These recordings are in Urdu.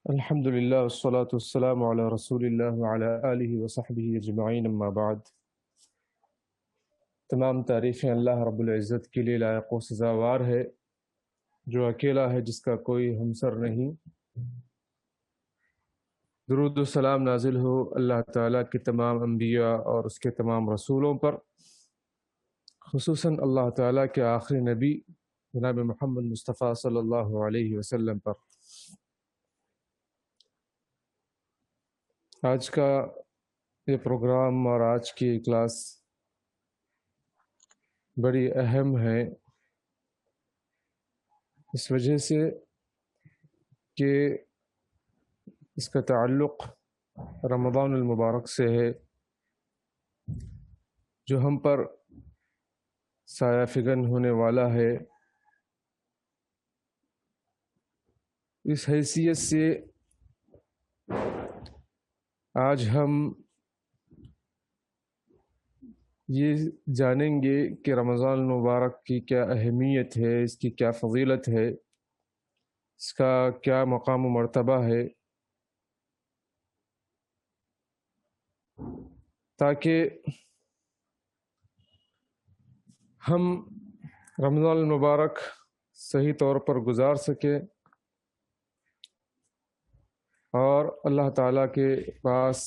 الحمد للہ والصلاة والسلام علی رسول اللہ وعلی آلہ وصحبہ اجمعین، اما بعد۔ تمام تعریفیں اللہ رب العزت کے لیے لائق و سزاوار ہے، جو اکیلا ہے، جس کا کوئی ہمسر نہیں۔ درود و سلام نازل ہو اللہ تعالیٰ کے تمام انبیاء اور اس کے تمام رسولوں پر، خصوصاً اللہ تعالیٰ کے آخری نبی جناب محمد مصطفیٰ صلی اللہ علیہ وسلم پر۔ آج کا یہ پروگرام اور آج کی کلاس بڑی اہم ہے، اس وجہ سے کہ اس کا تعلق رمضان المبارک سے ہے، جو ہم پر سایہ فگن ہونے والا ہے۔ اس حیثیت سے آج ہم یہ جانیں گے کہ رمضان المبارک کی کیا اہمیت ہے، اس کی کیا فضیلت ہے، اس کا کیا مقام و مرتبہ ہے، تاکہ ہم رمضان المبارک صحیح طور پر گزار سکیں اور اللہ تعالیٰ کے پاس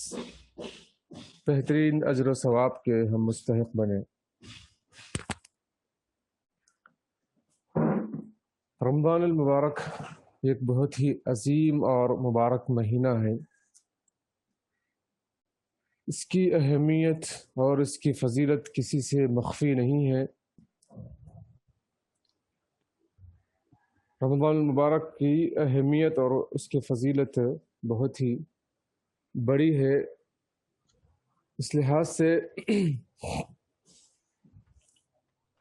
بہترین اجر و ثواب کے ہم مستحق بنیں۔ رمضان المبارک ایک بہت ہی عظیم اور مبارک مہینہ ہے۔ اس کی اہمیت اور اس کی فضیلت کسی سے مخفی نہیں ہے۔ رمضان المبارک کی اہمیت اور اس کی فضیلت بہت ہی بڑی ہے۔ اس لحاظ سے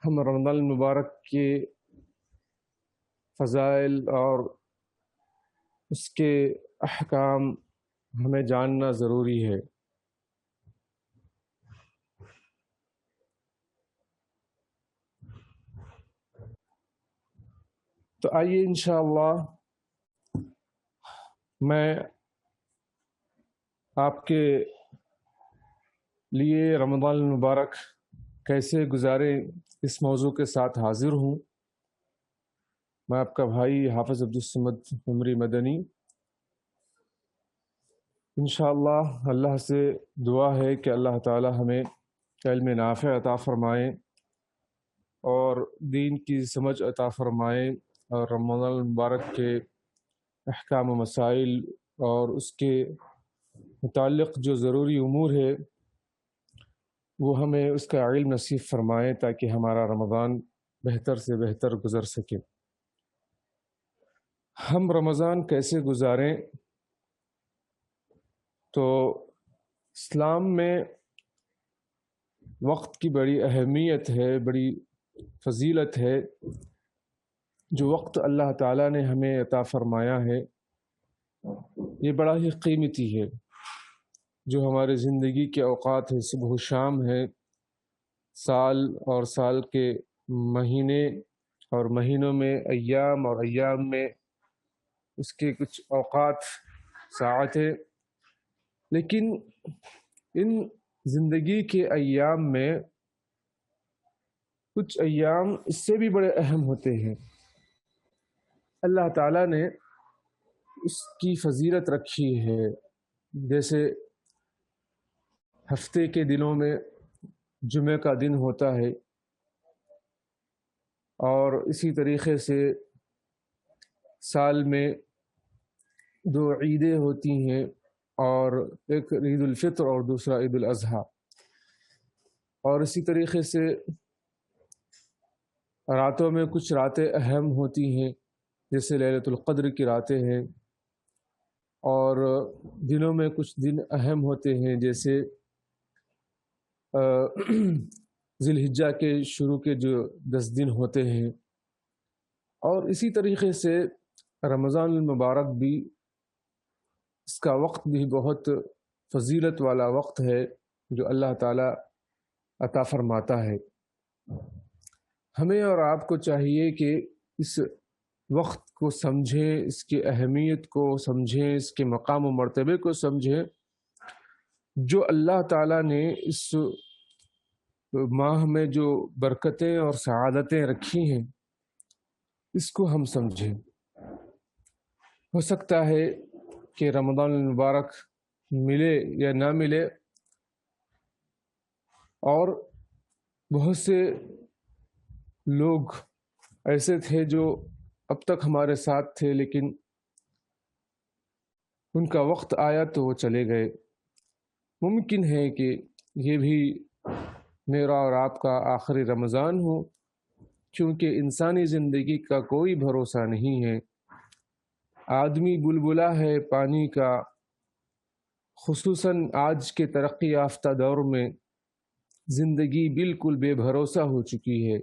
ہم رمضان المبارک کے فضائل اور اس کے احکام ہمیں جاننا ضروری ہے۔ تو آئیے انشاءاللہ میں آپ کے لیے رمضان المبارک کیسے گزاریں اس موضوع کے ساتھ حاضر ہوں۔ میں آپ کا بھائی حافظ عبدالصمد عمری مدنی۔ انشاءاللہ اللہ سے دعا ہے کہ اللہ تعالی ہمیں علم نافع عطا فرمائیں اور دین کی سمجھ عطا فرمائیں، اور رمضان المبارک کے احکام و مسائل اور اس کے متعلق جو ضروری امور ہے وہ ہمیں اس کا علم نصیب فرمائیں، تاکہ ہمارا رمضان بہتر سے بہتر گزر سکے۔ ہم رمضان کیسے گزاریں؟ تو اسلام میں وقت کی بڑی اہمیت ہے، بڑی فضیلت ہے۔ جو وقت اللہ تعالیٰ نے ہمیں عطا فرمایا ہے یہ بڑا ہی قیمتی ہے۔ جو ہمارے زندگی کے اوقات ہیں، صبح و شام ہے، سال اور سال کے مہینے اور مہینوں میں ایام اور ایام میں اس کے کچھ اوقات ساعتیں، لیکن ان زندگی کے ایام میں کچھ ایام اس سے بھی بڑے اہم ہوتے ہیں۔ اللہ تعالیٰ نے اس کی فضیلت رکھی ہے، جیسے ہفتے کے دنوں میں جمعہ کا دن ہوتا ہے، اور اسی طریقے سے سال میں دو عیدیں ہوتی ہیں، اور ایک عید الفطر اور دوسرا عید الاضحیٰ، اور اسی طریقے سے راتوں میں کچھ راتیں اہم ہوتی ہیں، جیسے لیلۃ القدر کی راتیں ہیں، اور دنوں میں کچھ دن اہم ہوتے ہیں، جیسے ذی الحجہ کے شروع کے جو 10 دن ہوتے ہیں۔ اور اسی طریقے سے رمضان المبارک بھی، اس کا وقت بھی بہت فضیلت والا وقت ہے جو اللہ تعالیٰ عطا فرماتا ہے۔ ہمیں اور آپ کو چاہیے کہ اس وقت کو سمجھیں، اس کی اہمیت کو سمجھیں، اس کے مقام و مرتبے کو سمجھیں جو اللہ تعالیٰ نے اس ماہ میں جو برکتیں اور سعادتیں رکھی ہیں اس کو ہم سمجھیں۔ ہو سکتا ہے کہ رمضان المبارک ملے یا نہ ملے، اور بہت سے لوگ ایسے تھے جو اب تک ہمارے ساتھ تھے لیکن ان کا وقت آیا تو وہ چلے گئے۔ ممکن ہے کہ یہ بھی میرا اور آپ کا آخری رمضان ہو، کیونکہ انسانی زندگی کا کوئی بھروسہ نہیں ہے۔ آدمی بلبلا ہے پانی کا، خصوصاً آج کے ترقی یافتہ دور میں زندگی بالکل بے بھروسہ ہو چکی ہے۔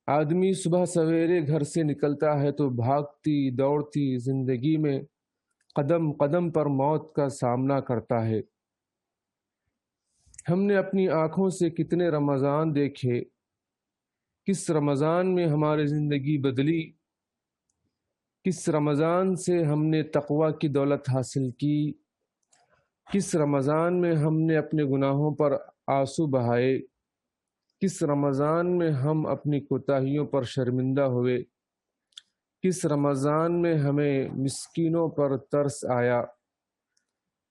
آدمی صبح سویرے گھر سے نکلتا ہے تو بھاگتی دوڑتی زندگی میں قدم قدم پر موت کا سامنا کرتا ہے۔ ہم نے اپنی آنکھوں سے کتنے رمضان دیکھے، کس رمضان میں ہماری زندگی بدلی، کس رمضان سے ہم نے تقویٰ کی دولت حاصل کی، کس رمضان میں ہم نے اپنے گناہوں پر آنسو بہائے، کس رمضان میں ہم اپنی کوتاہیوں پر شرمندہ ہوئے، کس رمضان میں ہمیں مسکینوں پر ترس آیا،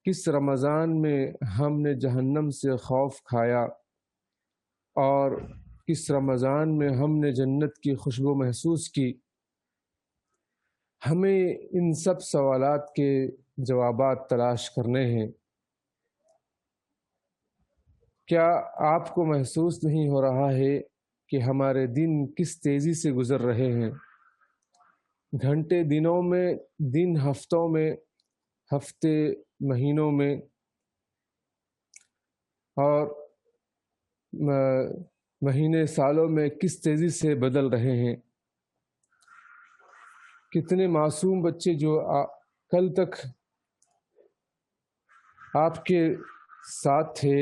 کس رمضان میں ہم نے جہنم سے خوف کھایا، اور کس رمضان میں ہم نے جنت کی خوشبو محسوس کی۔ ہمیں ان سب سوالات کے جوابات تلاش کرنے ہیں۔ کیا آپ کو محسوس نہیں ہو رہا ہے کہ ہمارے دن کس تیزی سے گزر رہے ہیں؟ گھنٹے دنوں میں، دن ہفتوں میں، ہفتے مہینوں میں، اور مہینے سالوں میں کس تیزی سے بدل رہے ہیں۔ کتنے معصوم بچے جو کل تک آپ کے ساتھ تھے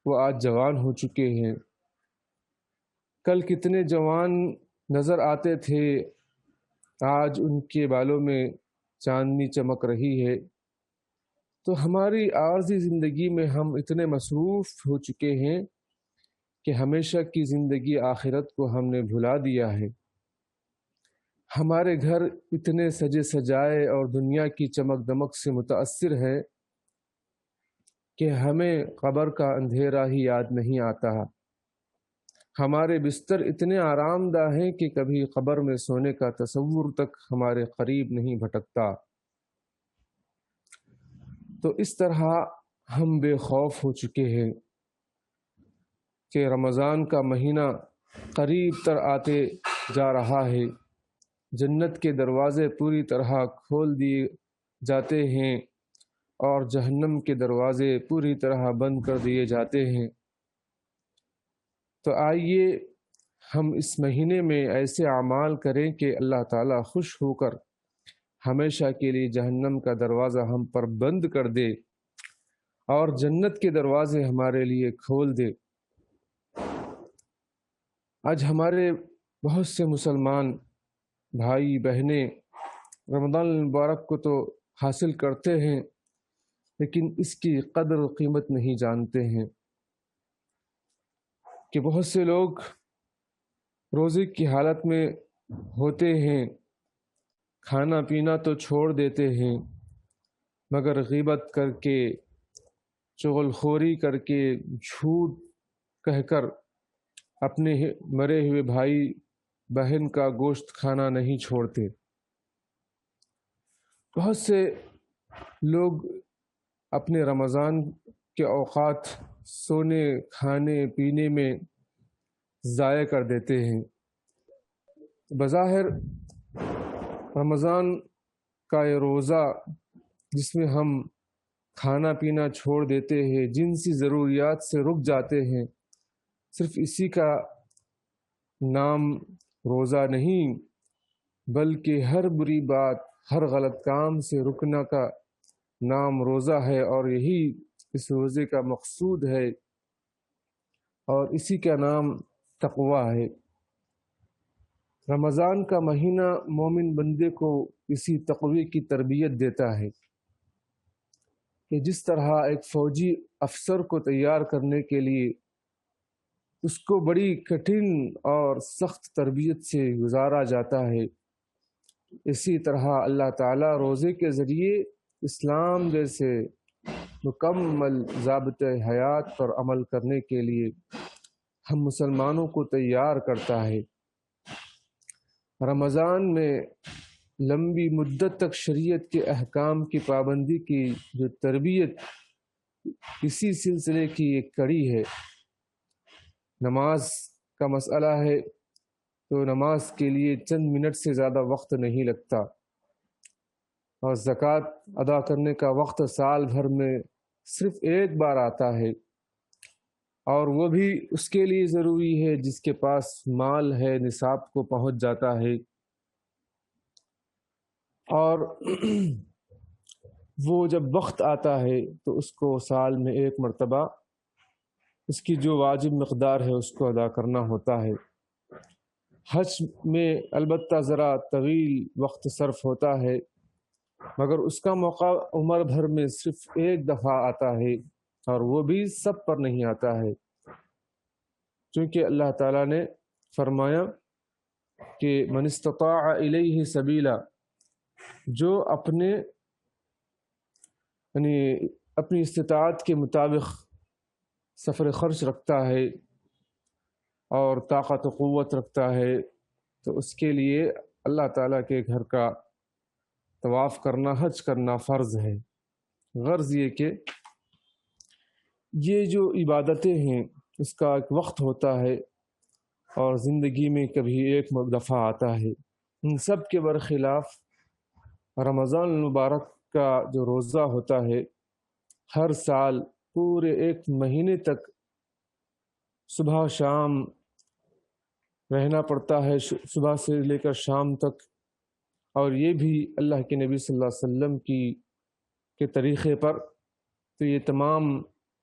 وہ آج جوان ہو چکے ہیں۔ کل کتنے جوان نظر آتے تھے، آج ان کے بالوں میں چاندنی چمک رہی ہے۔ تو ہماری عارضی زندگی میں ہم اتنے مصروف ہو چکے ہیں کہ ہمیشہ کی زندگی آخرت کو ہم نے بھلا دیا ہے۔ ہمارے گھر اتنے سجے سجائے اور دنیا کی چمک دمک سے متاثر ہے کہ ہمیں قبر کا اندھیرا ہی یاد نہیں آتا۔ ہمارے بستر اتنے آرام دہ ہیں کہ کبھی قبر میں سونے کا تصور تک ہمارے قریب نہیں بھٹکتا۔ تو اس طرح ہم بے خوف ہو چکے ہیں کہ رمضان کا مہینہ قریب تر آتے جا رہا ہے، جنت کے دروازے پوری طرح کھول دیے جاتے ہیں اور جہنم کے دروازے پوری طرح بند کر دیے جاتے ہیں۔ تو آئیے ہم اس مہینے میں ایسے اعمال کریں کہ اللہ تعالیٰ خوش ہو کر ہمیشہ کے لیے جہنم کا دروازہ ہم پر بند کر دے اور جنت کے دروازے ہمارے لیے کھول دے۔ آج ہمارے بہت سے مسلمان بھائی بہنیں رمضان المبارک کو تو حاصل کرتے ہیں لیکن اس کی قدر و قیمت نہیں جانتے ہیں کہ بہت سے لوگ روزے کی حالت میں ہوتے ہیں، کھانا پینا تو چھوڑ دیتے ہیں مگر غیبت کر کے، چغل خوری کر کے، جھوٹ کہہ کر اپنے مرے ہوئے بھائی بہن کا گوشت کھانا نہیں چھوڑتے۔ بہت سے لوگ اپنے رمضان کے اوقات سونے کھانے پینے میں ضائع کر دیتے ہیں۔ بظاہر رمضان کا یہ روزہ جس میں ہم کھانا پینا چھوڑ دیتے ہیں، جنسی ضروریات سے رک جاتے ہیں، صرف اسی کا نام روزہ نہیں بلکہ ہر بری بات، ہر غلط کام سے رکنا کا نام روزہ ہے، اور یہی اس روزے کا مقصود ہے اور اسی کا نام تقویٰ ہے۔ رمضان کا مہینہ مومن بندے کو اسی تقوی کی تربیت دیتا ہے کہ جس طرح ایک فوجی افسر کو تیار کرنے کے لیے اس کو بڑی کٹھن اور سخت تربیت سے گزارا جاتا ہے، اسی طرح اللہ تعالیٰ روزے کے ذریعے اسلام جیسے مکمل ضابطۂ حیات پر عمل کرنے کے لیے ہم مسلمانوں کو تیار کرتا ہے۔ رمضان میں لمبی مدت تک شریعت کے احکام کی پابندی کی جو تربیت اسی سلسلے کی ایک کڑی ہے۔ نماز کا مسئلہ ہے تو نماز کے لیے چند منٹ سے زیادہ وقت نہیں لگتا، اور زکوٰۃ ادا کرنے کا وقت سال بھر میں صرف ایک بار آتا ہے، اور وہ بھی اس کے لیے ضروری ہے جس کے پاس مال ہے، نصاب کو پہنچ جاتا ہے، اور وہ جب وقت آتا ہے تو اس کو سال میں ایک مرتبہ اس کی جو واجب مقدار ہے اس کو ادا کرنا ہوتا ہے۔ حج میں البتہ ذرا طویل وقت صرف ہوتا ہے، مگر اس کا موقع عمر بھر میں صرف ایک دفعہ آتا ہے، اور وہ بھی سب پر نہیں آتا ہے، چونکہ اللہ تعالیٰ نے فرمایا کہ من استطاع الیہ سبیلا، جو اپنی استطاعت کے مطابق سفر خرچ رکھتا ہے اور طاقت و قوت رکھتا ہے، تو اس کے لیے اللہ تعالیٰ کے گھر کا طواف کرنا، حج کرنا فرض ہے۔ غرض یہ کہ یہ جو عبادتیں ہیں اس کا ایک وقت ہوتا ہے اور زندگی میں کبھی ایک دفعہ آتا ہے۔ ان سب کے برخلاف رمضان المبارک کا جو روزہ ہوتا ہے، ہر سال پورے ایک مہینے تک صبح و شام رہنا پڑتا ہے، صبح سے لے کر شام تک، اور یہ بھی اللہ کے نبی صلی اللہ علیہ وسلم کے طریقے پر۔ تو یہ تمام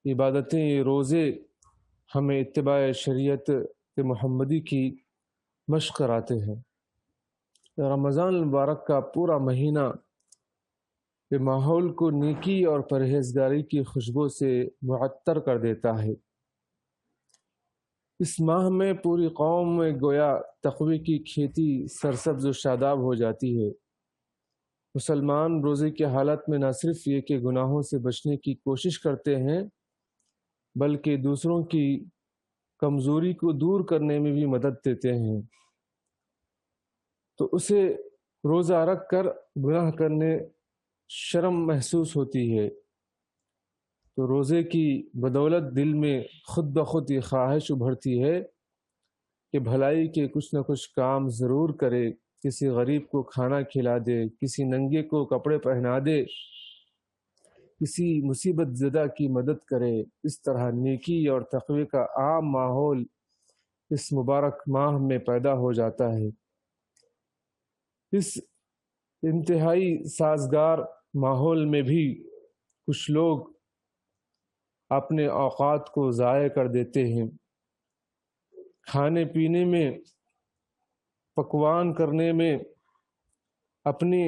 عبادتیں، یہ روزے ہمیں اتباع شریعت محمدی کی مشق کراتے ہیں۔ رمضان المبارک کا پورا مہینہ یہ ماحول کو نیکی اور پرہیزگاری کی خوشبو سے معطر کر دیتا ہے۔ اس ماہ میں پوری قوم میں گویا تقوی کی کھیتی سرسبز و شاداب ہو جاتی ہے۔ مسلمان روزے کی حالت میں نہ صرف یہ کہ گناہوں سے بچنے کی کوشش کرتے ہیں، بلکہ دوسروں کی کمزوری کو دور کرنے میں بھی مدد دیتے ہیں۔ تو اسے روزہ رکھ کر گناہ کرنے شرم محسوس ہوتی ہے، تو روزے کی بدولت دل میں خود بخود یہ خواہش ابھرتی ہے کہ بھلائی کے کچھ نہ کچھ کام ضرور کرے، کسی غریب کو کھانا کھلا دے، کسی ننگے کو کپڑے پہنا دے، کسی مصیبت زدہ کی مدد کرے۔ اس طرح نیکی اور تقوی کا عام ماحول اس مبارک ماہ میں پیدا ہو جاتا ہے۔ اس انتہائی سازگار ماحول میں بھی کچھ لوگ اپنے اوقات کو ضائع کر دیتے ہیں، کھانے پینے میں، پکوان کرنے میں، اپنے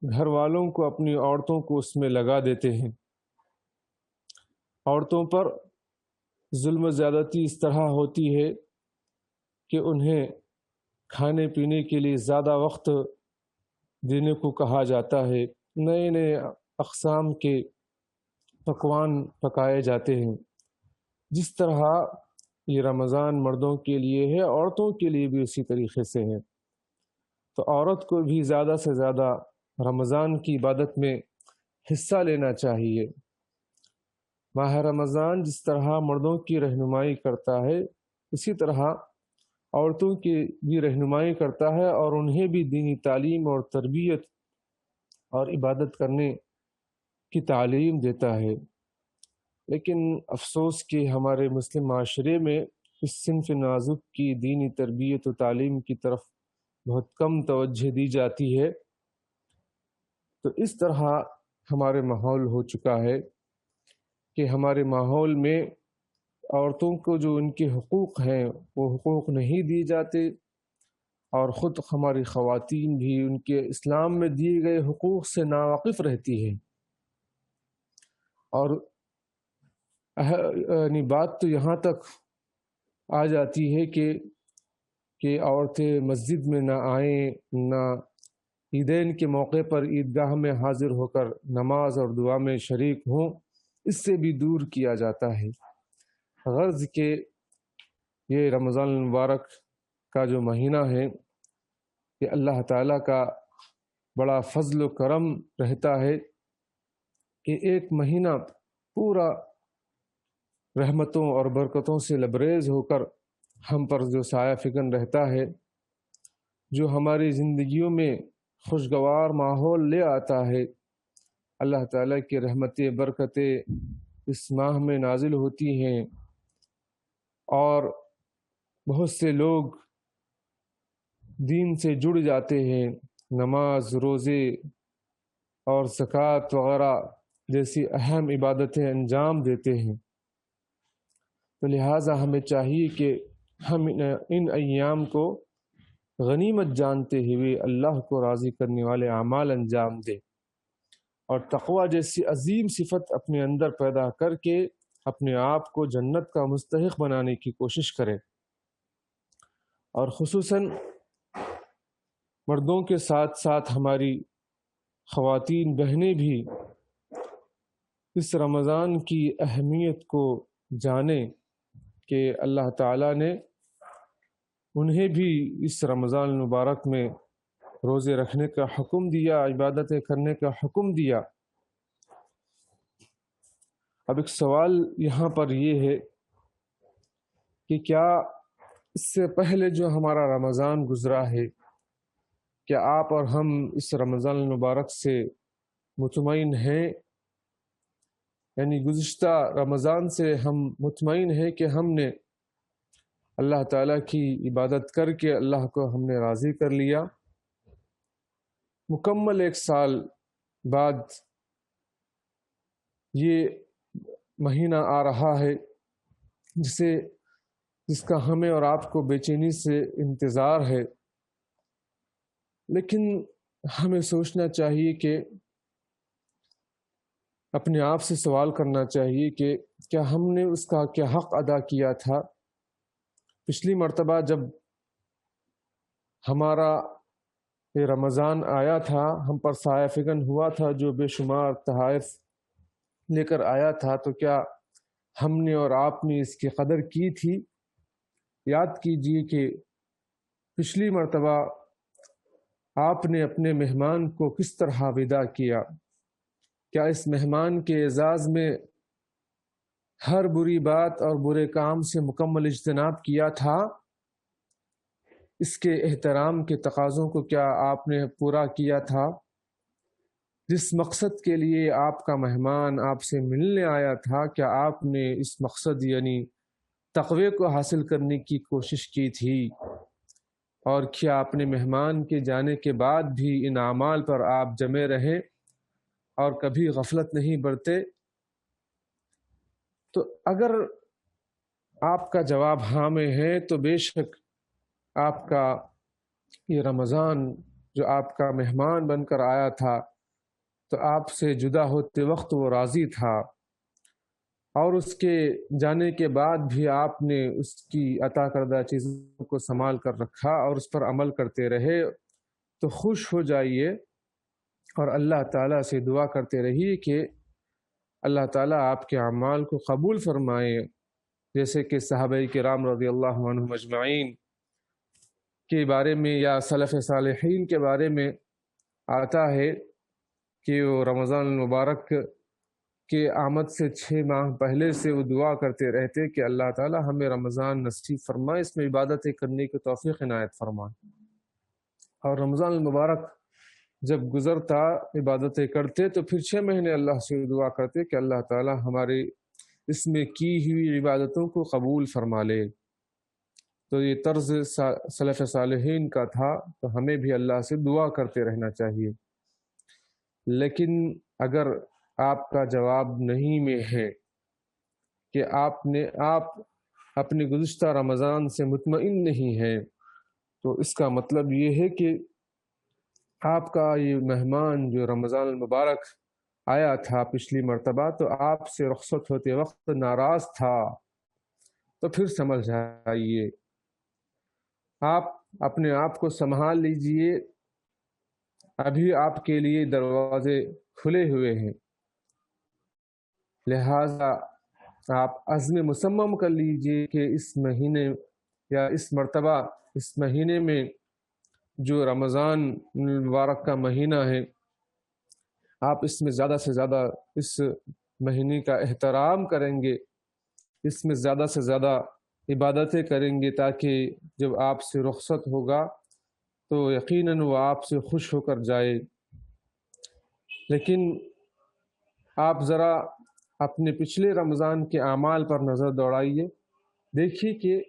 گھر والوں کو، اپنی عورتوں کو اس میں لگا دیتے ہیں۔ عورتوں پر ظلم و زیادتی اس طرح ہوتی ہے کہ انہیں کھانے پینے کے لیے زیادہ وقت دینے کو کہا جاتا ہے، نئے نئے اقسام کے پکوان پکائے جاتے ہیں۔ جس طرح یہ رمضان مردوں کے لیے ہے، عورتوں کے لیے بھی اسی طریقے سے ہے۔ تو عورت کو بھی زیادہ سے زیادہ رمضان کی عبادت میں حصہ لینا چاہیے۔ ماہ رمضان جس طرح مردوں کی رہنمائی کرتا ہے، اسی طرح عورتوں کی بھی رہنمائی کرتا ہے، اور انہیں بھی دینی تعلیم اور تربیت اور عبادت کرنے کی تعلیم دیتا ہے۔ لیکن افسوس کہ ہمارے مسلم معاشرے میں اس صنف نازک کی دینی تربیت و تعلیم کی طرف بہت کم توجہ دی جاتی ہے۔ تو اس طرح ہمارے ماحول ہو چکا ہے کہ ہمارے ماحول میں عورتوں کو جو ان کے حقوق ہیں وہ حقوق نہیں دیے جاتے، اور خود ہماری خواتین بھی ان کے اسلام میں دیے گئے حقوق سے ناواقف رہتی ہیں، اور یعنی بات تو یہاں تک آ جاتی ہے کہ عورتیں مسجد میں نہ آئیں، نہ عیدین کے موقع پر عیدگاہ میں حاضر ہو کر نماز اور دعا میں شریک ہوں، اس سے بھی دور کیا جاتا ہے۔ غرض کہ یہ رمضان المبارک کا جو مہینہ ہے، کہ اللہ تعالیٰ کا بڑا فضل و کرم رہتا ہے کہ ایک مہینہ پورا رحمتوں اور برکتوں سے لبریز ہو کر ہم پر جو سایہ فکن رہتا ہے، جو ہماری زندگیوں میں خوشگوار ماحول لے آتا ہے۔ اللہ تعالیٰ کی رحمتیں برکتیں اس ماہ میں نازل ہوتی ہیں، اور بہت سے لوگ دین سے جڑ جاتے ہیں، نماز، روزے اور زکوٰۃ وغیرہ جیسی اہم عبادتیں انجام دیتے ہیں۔ تو لہٰذا ہمیں چاہیے کہ ہم ان ایام کو غنیمت جانتے ہوئے اللہ کو راضی کرنے والے اعمال انجام دیں، اور تقویٰ جیسی عظیم صفت اپنے اندر پیدا کر کے اپنے آپ کو جنت کا مستحق بنانے کی کوشش کریں۔ اور خصوصاً مردوں کے ساتھ ساتھ ہماری خواتین بہنیں بھی اس رمضان کی اہمیت کو جانیں کہ اللہ تعالیٰ نے انہیں بھی اس رمضان المبارک میں روزے رکھنے کا حکم دیا، عبادتیں کرنے کا حکم دیا۔ اب ایک سوال یہاں پر یہ ہے کہ کیا اس سے پہلے جو ہمارا رمضان گزرا ہے، کیا آپ اور ہم اس رمضان المبارک سے مطمئن ہیں؟ یعنی گزشتہ رمضان سے ہم مطمئن ہیں کہ ہم نے اللہ تعالیٰ کی عبادت کر کے اللہ کو ہم نے راضی کر لیا؟ مکمل ایک سال بعد یہ مہینہ آ رہا ہے جس کا ہمیں اور آپ کو بے چینی سے انتظار ہے، لیکن ہمیں سوچنا چاہیے کہ اپنے آپ سے سوال کرنا چاہیے کہ کیا ہم نے اس کا کیا حق ادا کیا تھا؟ پچھلی مرتبہ جب ہمارا یہ رمضان آیا تھا، ہم پر سایہ فکن ہوا تھا، جو بے شمار تحائف لے کر آیا تھا، تو کیا ہم نے اور آپ نے اس کی قدر کی تھی؟ یاد کیجئے کہ پچھلی مرتبہ آپ نے اپنے مہمان کو کس طرح ودا کیا؟ کیا اس مہمان کے اعزاز میں ہر بری بات اور برے کام سے مکمل اجتناب کیا تھا؟ اس کے احترام کے تقاضوں کو کیا آپ نے پورا کیا تھا؟ جس مقصد کے لیے آپ کا مہمان آپ سے ملنے آیا تھا، کیا آپ نے اس مقصد یعنی تقوی کو حاصل کرنے کی کوشش کی تھی؟ اور کیا اپنے مہمان کے جانے کے بعد بھی ان اعمال پر آپ جمے رہے اور کبھی غفلت نہیں برتے؟ تو اگر آپ کا جواب ہاں میں ہے تو بے شک آپ کا یہ رمضان جو آپ کا مہمان بن کر آیا تھا، تو آپ سے جدا ہوتے وقت وہ راضی تھا، اور اس کے جانے کے بعد بھی آپ نے اس کی عطا کردہ چیزوں کو سنبھال کر رکھا اور اس پر عمل کرتے رہے۔ تو خوش ہو جائیے اور اللہ تعالیٰ سے دعا کرتے رہیے کہ اللہ تعالیٰ آپ کے اعمال کو قبول فرمائے، جیسے کہ صحابہ کرام رضی اللہ عنہم اجمعین کے بارے میں یا سلف صالحین کے بارے میں آتا ہے کہ وہ رمضان المبارک کے آمد سے 6 ماہ پہلے سے وہ دعا کرتے رہتے کہ اللہ تعالیٰ ہمیں رمضان نصیب فرمائے، اس میں عبادتیں کرنے کی توفیق عنایت فرمائے۔ اور رمضان المبارک جب گزرتا، عبادتیں کرتے، تو پھر 6 مہینے اللہ سے دعا کرتے کہ اللہ تعالیٰ ہمارے اس میں کی ہوئی عبادتوں کو قبول فرما لے۔ تو یہ طرز سلف صالحین کا تھا، تو ہمیں بھی اللہ سے دعا کرتے رہنا چاہیے۔ لیکن اگر آپ کا جواب نہیں میں ہے کہ آپ اپنے گزشتہ رمضان سے مطمئن نہیں ہیں، تو اس کا مطلب یہ ہے کہ آپ کا یہ مہمان جو رمضان المبارک آیا تھا پچھلی مرتبہ، تو آپ سے رخصت ہوتے وقت ناراض تھا، تو پھر سمجھ آئیے، آپ اپنے آپ کو سنبھال لیجئے، ابھی آپ کے لیے دروازے کھلے ہوئے ہیں، لہٰذا آپ عزم مصمم کر لیجئے کہ اس مہینے یا اس مرتبہ اس مہینے میں جو رمضان المبارک کا مہینہ ہے، آپ اس میں زیادہ سے زیادہ اس مہینے کا احترام کریں گے، اس میں زیادہ سے زیادہ عبادتیں کریں گے، تاکہ جب آپ سے رخصت ہوگا تو یقیناً وہ آپ سے خوش ہو کر جائے۔ لیکن آپ ذرا اپنے پچھلے رمضان کے اعمال پر نظر دوڑائیے، دیکھیے کہ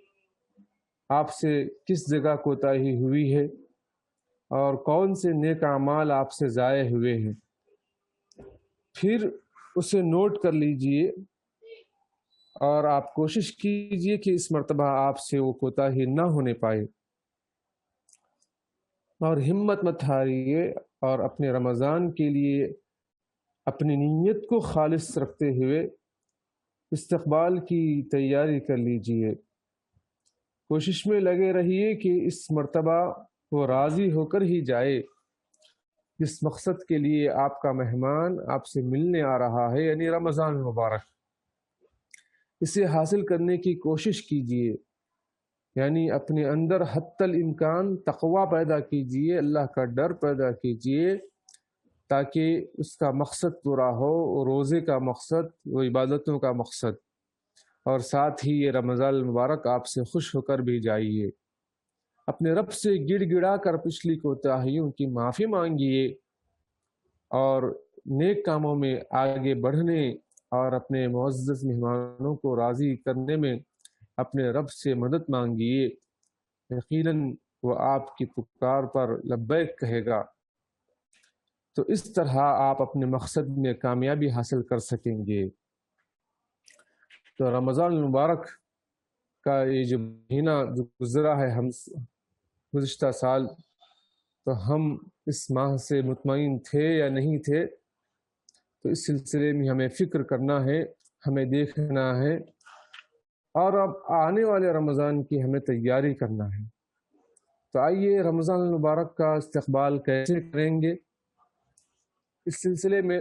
آپ سے کس جگہ کوتاہی ہوئی ہے اور کون سے نیک اعمال آپ سے ضائع ہوئے ہیں، پھر اسے نوٹ کر لیجئے اور آپ کوشش کیجئے کہ اس مرتبہ آپ سے وہ کوتاہی نہ ہونے پائے، اور ہمت مت ہاریے، اور اپنے رمضان کے لیے اپنی نیت کو خالص رکھتے ہوئے استقبال کی تیاری کر لیجئے، کوشش میں لگے رہیے کہ اس مرتبہ وہ راضی ہو کر ہی جائے، جس مقصد کے لیے آپ کا مہمان آپ سے ملنے آ رہا ہے، یعنی رمضان المبارک، اسے حاصل کرنے کی کوشش کیجئے، یعنی اپنے اندر حتی الامکان تقوی پیدا کیجئے، اللہ کا ڈر پیدا کیجئے، تاکہ اس کا مقصد پورا ہو، روزے کا مقصد، وہ عبادتوں کا مقصد، اور ساتھ ہی یہ رمضان المبارک آپ سے خوش ہو کر بھی جائیے۔ اپنے رب سے گڑ گڑا کر پچھلی کوتاہیوں کی معافی مانگیے، اور نیک کاموں میں آگے بڑھنے اور اپنے معزز مہمانوں کو راضی کرنے میں اپنے رب سے مدد مانگیے، یقیناً وہ آپ کی پکار پر لبیک کہے گا، تو اس طرح آپ اپنے مقصد میں کامیابی حاصل کر سکیں گے۔ تو رمضان المبارک کا یہ جو مہینہ جو گزرا ہے ہم گزشتہ سال، تو ہم اس ماہ سے مطمئن تھے یا نہیں تھے، تو اس سلسلے میں ہمیں فکر کرنا ہے، ہمیں دیکھنا ہے، اور اب آنے والے رمضان کی ہمیں تیاری کرنا ہے۔ تو آئیے رمضان المبارک کا استقبال کیسے کریں گے، اس سلسلے میں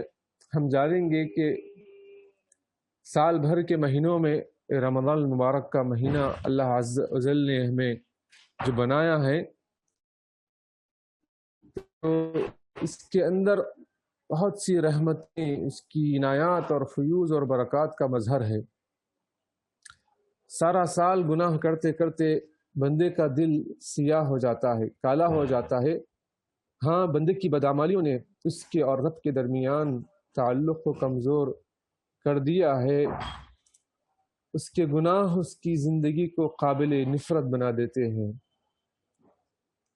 ہم جانیں گے کہ سال بھر کے مہینوں میں رمضان المبارک کا مہینہ اللہ عز و جل نے ہمیں جو بنایا ہے، تو اس کے اندر بہت سی رحمتیں، اس کی عنایات اور فیوز اور برکات کا مظہر ہے۔ سارا سال گناہ کرتے کرتے بندے کا دل سیاہ ہو جاتا ہے، کالا ہو جاتا ہے، ہاں بندے کی بدعمالیوں نے اس کے اور رب کے درمیان تعلق کو کمزور کر دیا ہے، اس کے گناہ اس کی زندگی کو قابل نفرت بنا دیتے ہیں،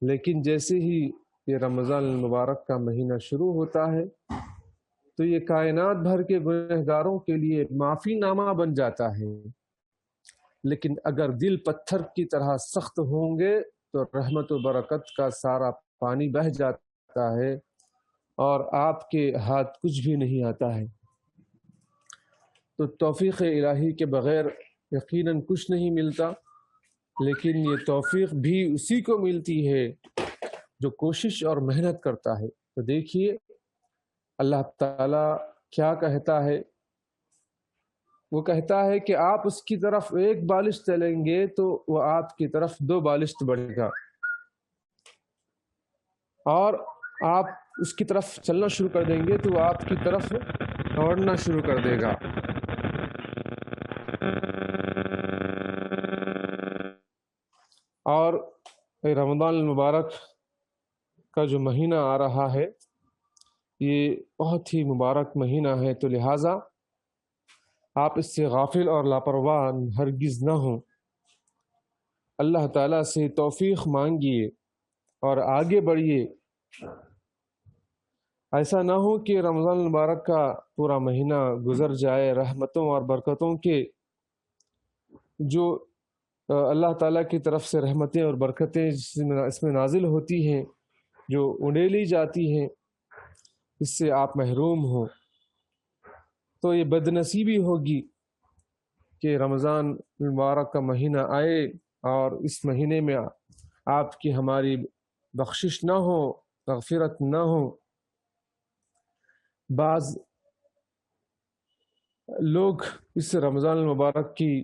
لیکن جیسے ہی یہ رمضان المبارک کا مہینہ شروع ہوتا ہے تو یہ کائنات بھر کے گنہگاروں کے لیے معافی نامہ بن جاتا ہے، لیکن اگر دل پتھر کی طرح سخت ہوں گے تو رحمت و برکت کا سارا پانی بہہ جاتا ہے اور آپ کے ہاتھ کچھ بھی نہیں آتا ہے۔ تو توفیق الہی کے بغیر یقیناً کچھ نہیں ملتا، لیکن یہ توفیق بھی اسی کو ملتی ہے جو کوشش اور محنت کرتا ہے۔ تو دیکھیے اللہ تعالیٰ کیا کہتا ہے، وہ کہتا ہے کہ آپ اس کی طرف ایک بالشت چلیں گے تو وہ آپ کی طرف 2 بالشت بڑھے گا، اور آپ اس کی طرف چلنا شروع کر دیں گے تو وہ آپ کی طرف دوڑنا شروع کر دے گا۔ اور رمضان المبارک کا جو مہینہ آ رہا ہے یہ بہت ہی مبارک مہینہ ہے، تو لہٰذا آپ اس سے غافل اور لاپرواہ ہرگز نہ ہوں، اللہ تعالیٰ سے توفیق مانگیے اور آگے بڑھیے۔ ایسا نہ ہو کہ رمضان المبارک کا پورا مہینہ گزر جائے رحمتوں اور برکتوں کے جو اللہ تعالیٰ کی طرف سے رحمتیں اور برکتیں اس میں نازل ہوتی ہیں جو اڑیلی جاتی ہیں، اس سے آپ محروم ہوں، تو یہ بدنصیبی ہوگی کہ رمضان المبارک کا مہینہ آئے اور اس مہینے میں آپ کی ہماری بخشش نہ ہو، مغفرت نہ ہو۔ بعض لوگ اس رمضان المبارک کی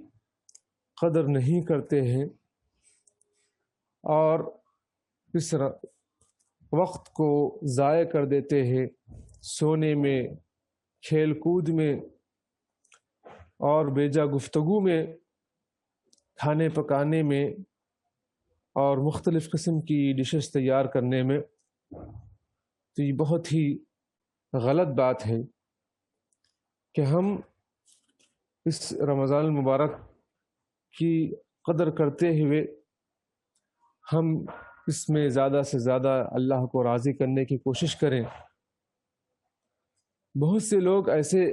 قدر نہیں کرتے ہیں اور اس وقت کو ضائع کر دیتے ہیں سونے میں، کھیل کود میں اور بیجا گفتگو میں، کھانے پکانے میں اور مختلف قسم کی ڈشز تیار کرنے میں۔ تو یہ بہت ہی غلط بات ہے کہ ہم اس رمضان المبارک کی قدر کرتے ہوئے ہم اس میں زیادہ سے زیادہ اللہ کو راضی کرنے کی کوشش کریں۔ بہت سے لوگ ایسے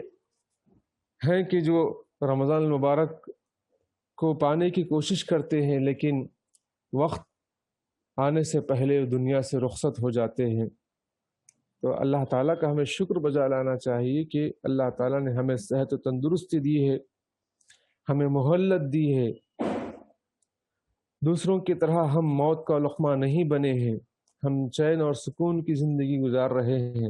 ہیں کہ جو رمضان المبارک کو پانے کی کوشش کرتے ہیں لیکن وقت آنے سے پہلے دنیا سے رخصت ہو جاتے ہیں۔ تو اللہ تعالیٰ کا ہمیں شکر بجا لانا چاہیے کہ اللہ تعالیٰ نے ہمیں صحت و تندرستی دی ہے، ہمیں مہلت دی ہے۔ دوسروں کی طرح ہم موت کا لقمہ نہیں بنے ہیں، ہم چین اور سکون کی زندگی گزار رہے ہیں۔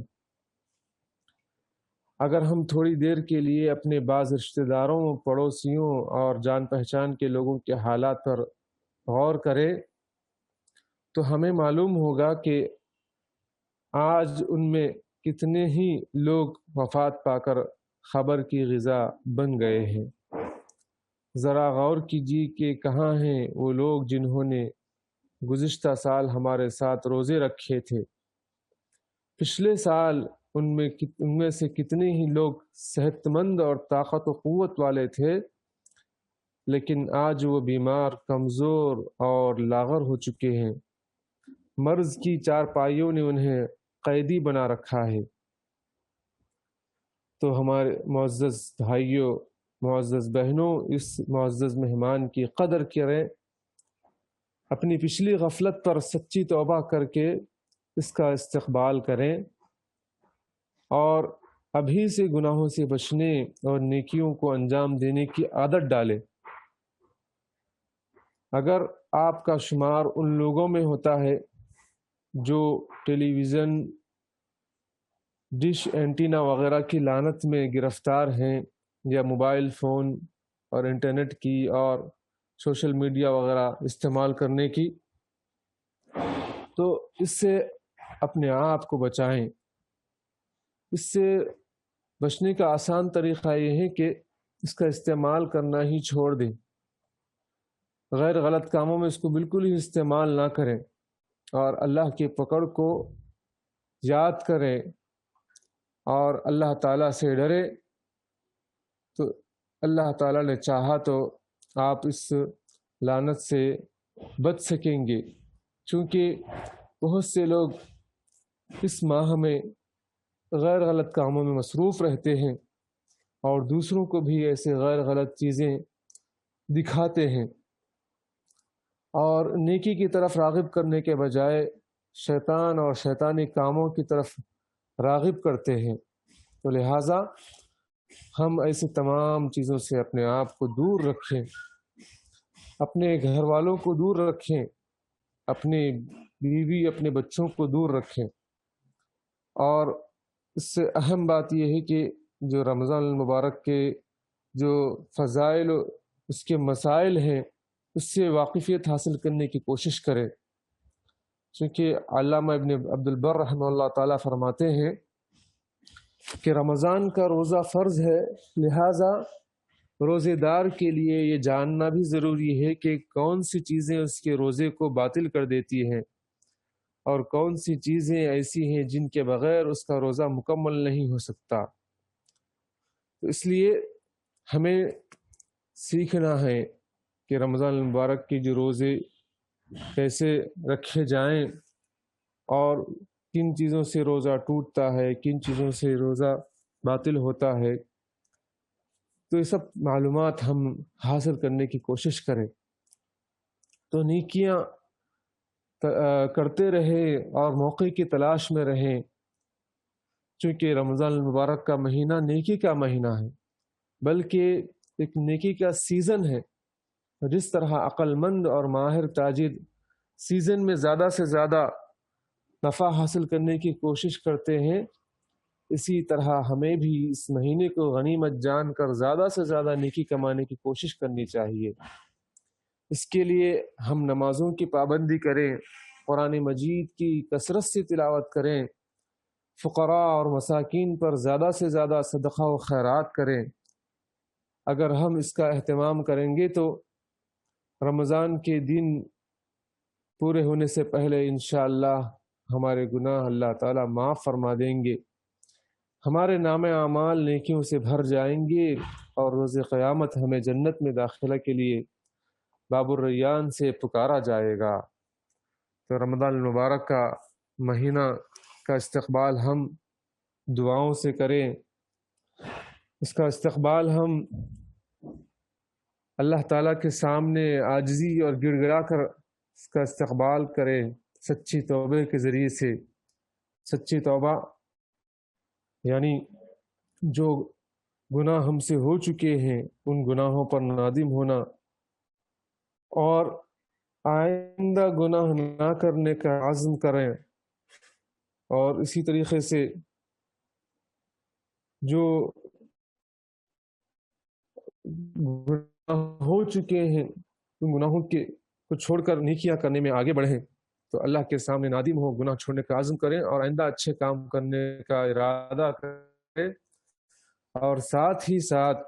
اگر ہم تھوڑی دیر کے لیے اپنے بعض رشتہ داروں، پڑوسیوں اور جان پہچان کے لوگوں کے حالات پر غور کریں تو ہمیں معلوم ہوگا کہ آج ان میں کتنے ہی لوگ وفات پا کر خبر کی غذا بن گئے ہیں۔ ذرا غور کیجیے کہ کہاں ہیں وہ لوگ جنہوں نے گزشتہ سال ہمارے ساتھ روزے رکھے تھے۔ پچھلے سال ان میں سے کتنے ہی لوگ صحت مند اور طاقت و قوت والے تھے، لیکن آج وہ بیمار، کمزور اور لاغر ہو چکے ہیں۔ مرض کی چارپائیوں نے انہیں قیدی بنا رکھا ہے۔ تو ہمارے معزز بھائیوں، معزز بہنوں، اس معزز مہمان کی قدر کریں، اپنی پچھلی غفلت پر سچی توبہ کر کے اس کا استقبال کریں اور ابھی سے گناہوں سے بچنے اور نیکیوں کو انجام دینے کی عادت ڈالیں۔ اگر آپ کا شمار ان لوگوں میں ہوتا ہے جو ٹیلی ویژن، ڈش، اینٹینا وغیرہ کی لعنت میں گرفتار ہیں، یا موبائل فون اور انٹرنیٹ کی اور سوشل میڈیا وغیرہ استعمال کرنے کی، تو اس سے اپنے آپ کو بچائیں۔ اس سے بچنے کا آسان طریقہ یہ ہے کہ اس کا استعمال کرنا ہی چھوڑ دیں، غیر غلط کاموں میں اس کو بالکل ہی استعمال نہ کریں اور اللہ کی پکڑ کو یاد کریں اور اللہ تعالیٰ سے ڈرے۔ تو اللہ تعالیٰ نے چاہا تو آپ اس لعنت سے بچ سکیں گے، چونکہ بہت سے لوگ اس ماہ میں غیر غلط کاموں میں مصروف رہتے ہیں اور دوسروں کو بھی ایسے غیر غلط چیزیں دکھاتے ہیں اور نیکی کی طرف راغب کرنے کے بجائے شیطان اور شیطانی کاموں کی طرف راغب کرتے ہیں۔ تو لہٰذا ہم ایسے تمام چیزوں سے اپنے آپ کو دور رکھیں، اپنے گھر والوں کو دور رکھیں، اپنی بیوی، اپنے بچوں کو دور رکھیں۔ اور اس سے اہم بات یہ ہے کہ جو رمضان المبارک کے جو فضائل، اس کے مسائل ہیں، اس سے واقفیت حاصل کرنے کی کوشش کریں، چونکہ علامہ ابن عبد البر رحمہ اللہ تعالیٰ فرماتے ہیں کہ رمضان کا روزہ فرض ہے، لہٰذا روزے دار کے لیے یہ جاننا بھی ضروری ہے کہ کون سی چیزیں اس کے روزے کو باطل کر دیتی ہیں اور کون سی چیزیں ایسی ہیں جن کے بغیر اس کا روزہ مکمل نہیں ہو سکتا۔ تو اس لیے ہمیں سیکھنا ہے کہ رمضان المبارک کے جو روزے کیسے رکھے جائیں اور کن چیزوں سے روزہ ٹوٹتا ہے، کن چیزوں سے روزہ باطل ہوتا ہے۔ تو یہ سب معلومات ہم حاصل کرنے کی کوشش کریں۔ تو نیکیاں کرتے رہیں اور موقع کی تلاش میں رہیں، چونکہ رمضان المبارک کا مہینہ نیکی کا مہینہ ہے، بلکہ ایک نیکی کا سیزن ہے۔ جس طرح عقل مند اور ماہر تاجر سیزن میں زیادہ سے زیادہ نفع حاصل کرنے کی کوشش کرتے ہیں، اسی طرح ہمیں بھی اس مہینے کو غنیمت جان کر زیادہ سے زیادہ نیکی کمانے کی کوشش کرنی چاہیے۔ اس کے لیے ہم نمازوں کی پابندی کریں، قرآن مجید کی کثرت سے تلاوت کریں، فقراء اور مساکین پر زیادہ سے زیادہ صدقہ و خیرات کریں۔ اگر ہم اس کا اہتمام کریں گے تو رمضان کے دن پورے ہونے سے پہلے انشاءاللہ ہمارے گناہ اللہ تعالیٰ معاف فرما دیں گے، ہمارے نام اعمال نیکیوں سے بھر جائیں گے، اور روز قیامت ہمیں جنت میں داخلہ کے لیے باب الریان سے پکارا جائے گا۔ تو رمضان المبارک کا مہینہ کا استقبال ہم دعاؤں سے کریں، اس کا استقبال ہم اللہ تعالیٰ کے سامنے عاجزی اور گڑ گڑا کر اس کا استقبال کریں، سچی توبے کے ذریعے سے۔ سچی توبہ یعنی جو گناہ ہم سے ہو چکے ہیں ان گناہوں پر نادم ہونا اور آئندہ گناہ نہ کرنے کا عزم کریں، اور اسی طریقے سے جو گناہ ہو چکے ہیں ان گناہوں کو چھوڑ کر نیکیاں کرنے میں آگے بڑھیں، تو اللہ کے سامنے نادم ہو، گناہ چھوڑنے کا عزم کریں اور آئندہ اچھے کام کرنے کا ارادہ کریں، اور ساتھ ہی ساتھ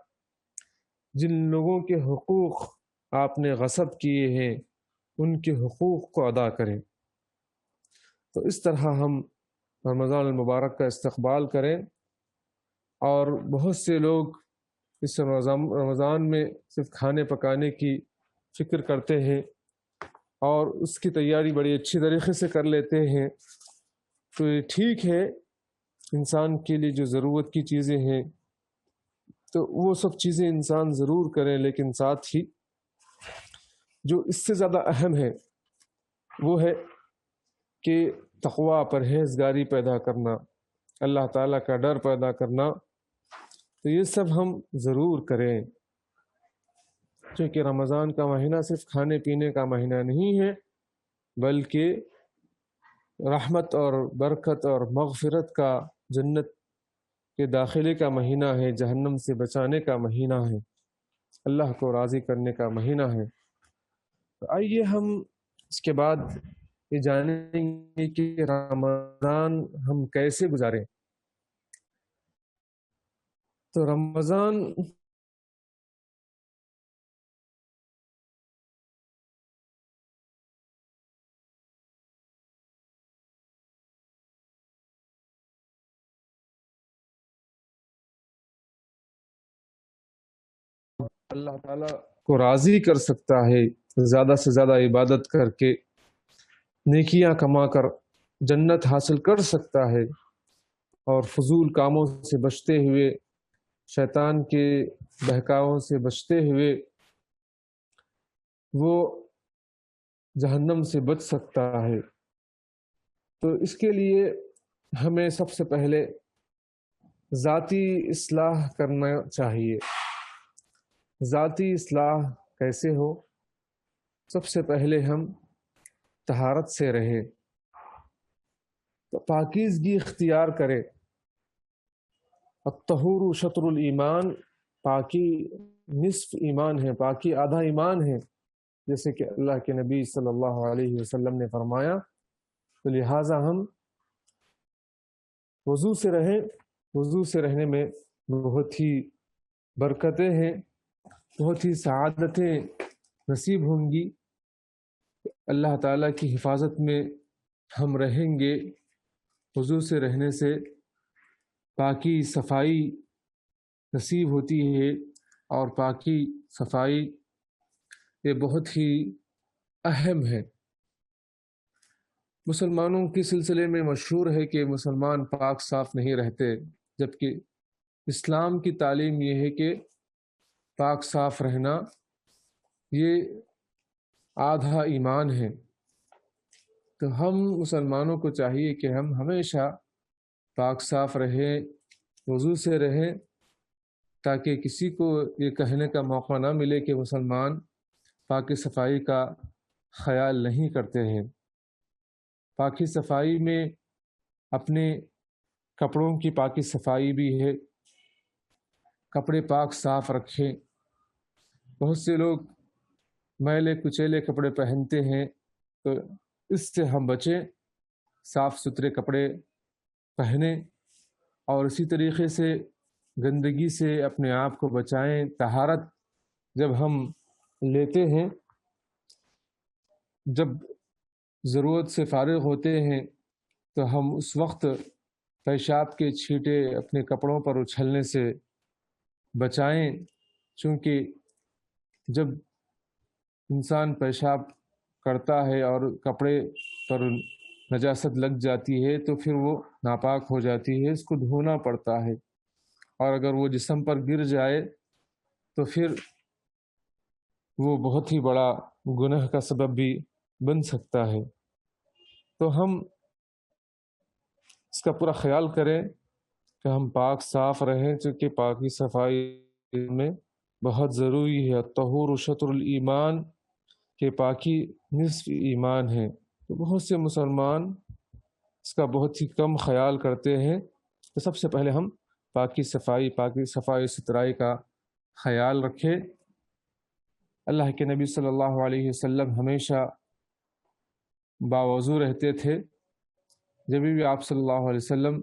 جن لوگوں کے حقوق آپ نے غصب کیے ہیں ان کے حقوق کو ادا کریں۔ تو اس طرح ہم رمضان المبارک کا استقبال کریں، اور بہت سے لوگ اس رمضان میں صرف کھانے پکانے کی فکر کرتے ہیں اور اس کی تیاری بڑی اچھی طریقے سے کر لیتے ہیں، تو یہ ٹھیک ہے، انسان کے لیے جو ضرورت کی چیزیں ہیں تو وہ سب چیزیں انسان ضرور کریں، لیکن ساتھ ہی جو اس سے زیادہ اہم ہے وہ ہے کہ تقویٰ، پرہیزگاری پیدا کرنا، اللہ تعالیٰ کا ڈر پیدا کرنا، تو یہ سب ہم ضرور کریں، کیونکہ رمضان کا مہینہ صرف کھانے پینے کا مہینہ نہیں ہے، بلکہ رحمت اور برکت اور مغفرت کا، جنت کے داخلے کا مہینہ ہے، جہنم سے بچانے کا مہینہ ہے، اللہ کو راضی کرنے کا مہینہ ہے۔ تو آئیے ہم اس کے بعد یہ جانیں گے کہ رمضان ہم کیسے گزاریں۔ تو رمضان اللہ تعالیٰ کو راضی کر سکتا ہے، زیادہ سے زیادہ عبادت کر کے نیکیاں کما کر جنت حاصل کر سکتا ہے، اور فضول کاموں سے بچتے ہوئے، شیطان کے بہکاووں سے بچتے ہوئے وہ جہنم سے بچ سکتا ہے۔ تو اس کے لیے ہمیں سب سے پہلے ذاتی اصلاح کرنا چاہیے۔ ذاتی اصلاح کیسے ہو؟ سب سے پہلے ہم طہارت سے رہیں، تو پاکیزگی اختیار کریں۔ الطہور شطر الایمان، پاکی نصف ایمان ہے، پاکی آدھا ایمان ہے، جیسے کہ اللہ کے نبی صلی اللہ علیہ وسلم نے فرمایا۔ تو لہٰذا ہم وضو سے رہیں، وضو سے رہنے میں بہت ہی برکتیں ہیں، بہت ہی سعادتیں نصیب ہوں گی، اللہ تعالیٰ کی حفاظت میں ہم رہیں گے۔ وضو سے رہنے سے پاکی صفائی نصیب ہوتی ہے، اور پاکی صفائی یہ بہت ہی اہم ہے۔ مسلمانوں کے سلسلے میں مشہور ہے کہ مسلمان پاک صاف نہیں رہتے، جبکہ اسلام کی تعلیم یہ ہے کہ پاک صاف رہنا یہ آدھا ایمان ہے۔ تو ہم مسلمانوں کو چاہیے کہ ہم ہمیشہ پاک صاف رہیں، وضو سے رہیں، تاکہ کسی کو یہ کہنے کا موقع نہ ملے کہ مسلمان پاکی صفائی کا خیال نہیں کرتے ہیں۔ پاکی صفائی میں اپنے کپڑوں کی پاکی صفائی بھی ہے، کپڑے پاک صاف رکھیں۔ بہت سے لوگ میلے کچیلے کپڑے پہنتے ہیں، تو اس سے ہم بچیں، صاف ستھرے کپڑے پہنیں، اور اسی طریقے سے گندگی سے اپنے آپ کو بچائیں۔ طہارت جب ہم لیتے ہیں، جب ضرورت سے فارغ ہوتے ہیں، تو ہم اس وقت پیشاب کے چھینٹے اپنے کپڑوں پر اچھلنے سے بچائیں، چونکہ جب انسان پیشاب کرتا ہے اور کپڑے پر نجاست لگ جاتی ہے تو پھر وہ ناپاک ہو جاتی ہے، اس کو دھونا پڑتا ہے، اور اگر وہ جسم پر گر جائے تو پھر وہ بہت ہی بڑا گناہ کا سبب بھی بن سکتا ہے۔ تو ہم اس کا پورا خیال کریں کہ ہم پاک صاف رہیں، چونکہ پاکی صفائی میں بہت ضروری ہے۔ الطہور شطر الایمان، کہ پاکی نصف ایمان ہے۔ تو بہت سے مسلمان اس کا بہت ہی کم خیال کرتے ہیں۔ تو سب سے پہلے ہم پاکی صفائی ستھرائی کا خیال رکھیں۔ اللہ کے نبی صلی اللہ علیہ وسلم ہمیشہ باوضو رہتے تھے۔ جب بھی آپ صلی اللہ علیہ وسلم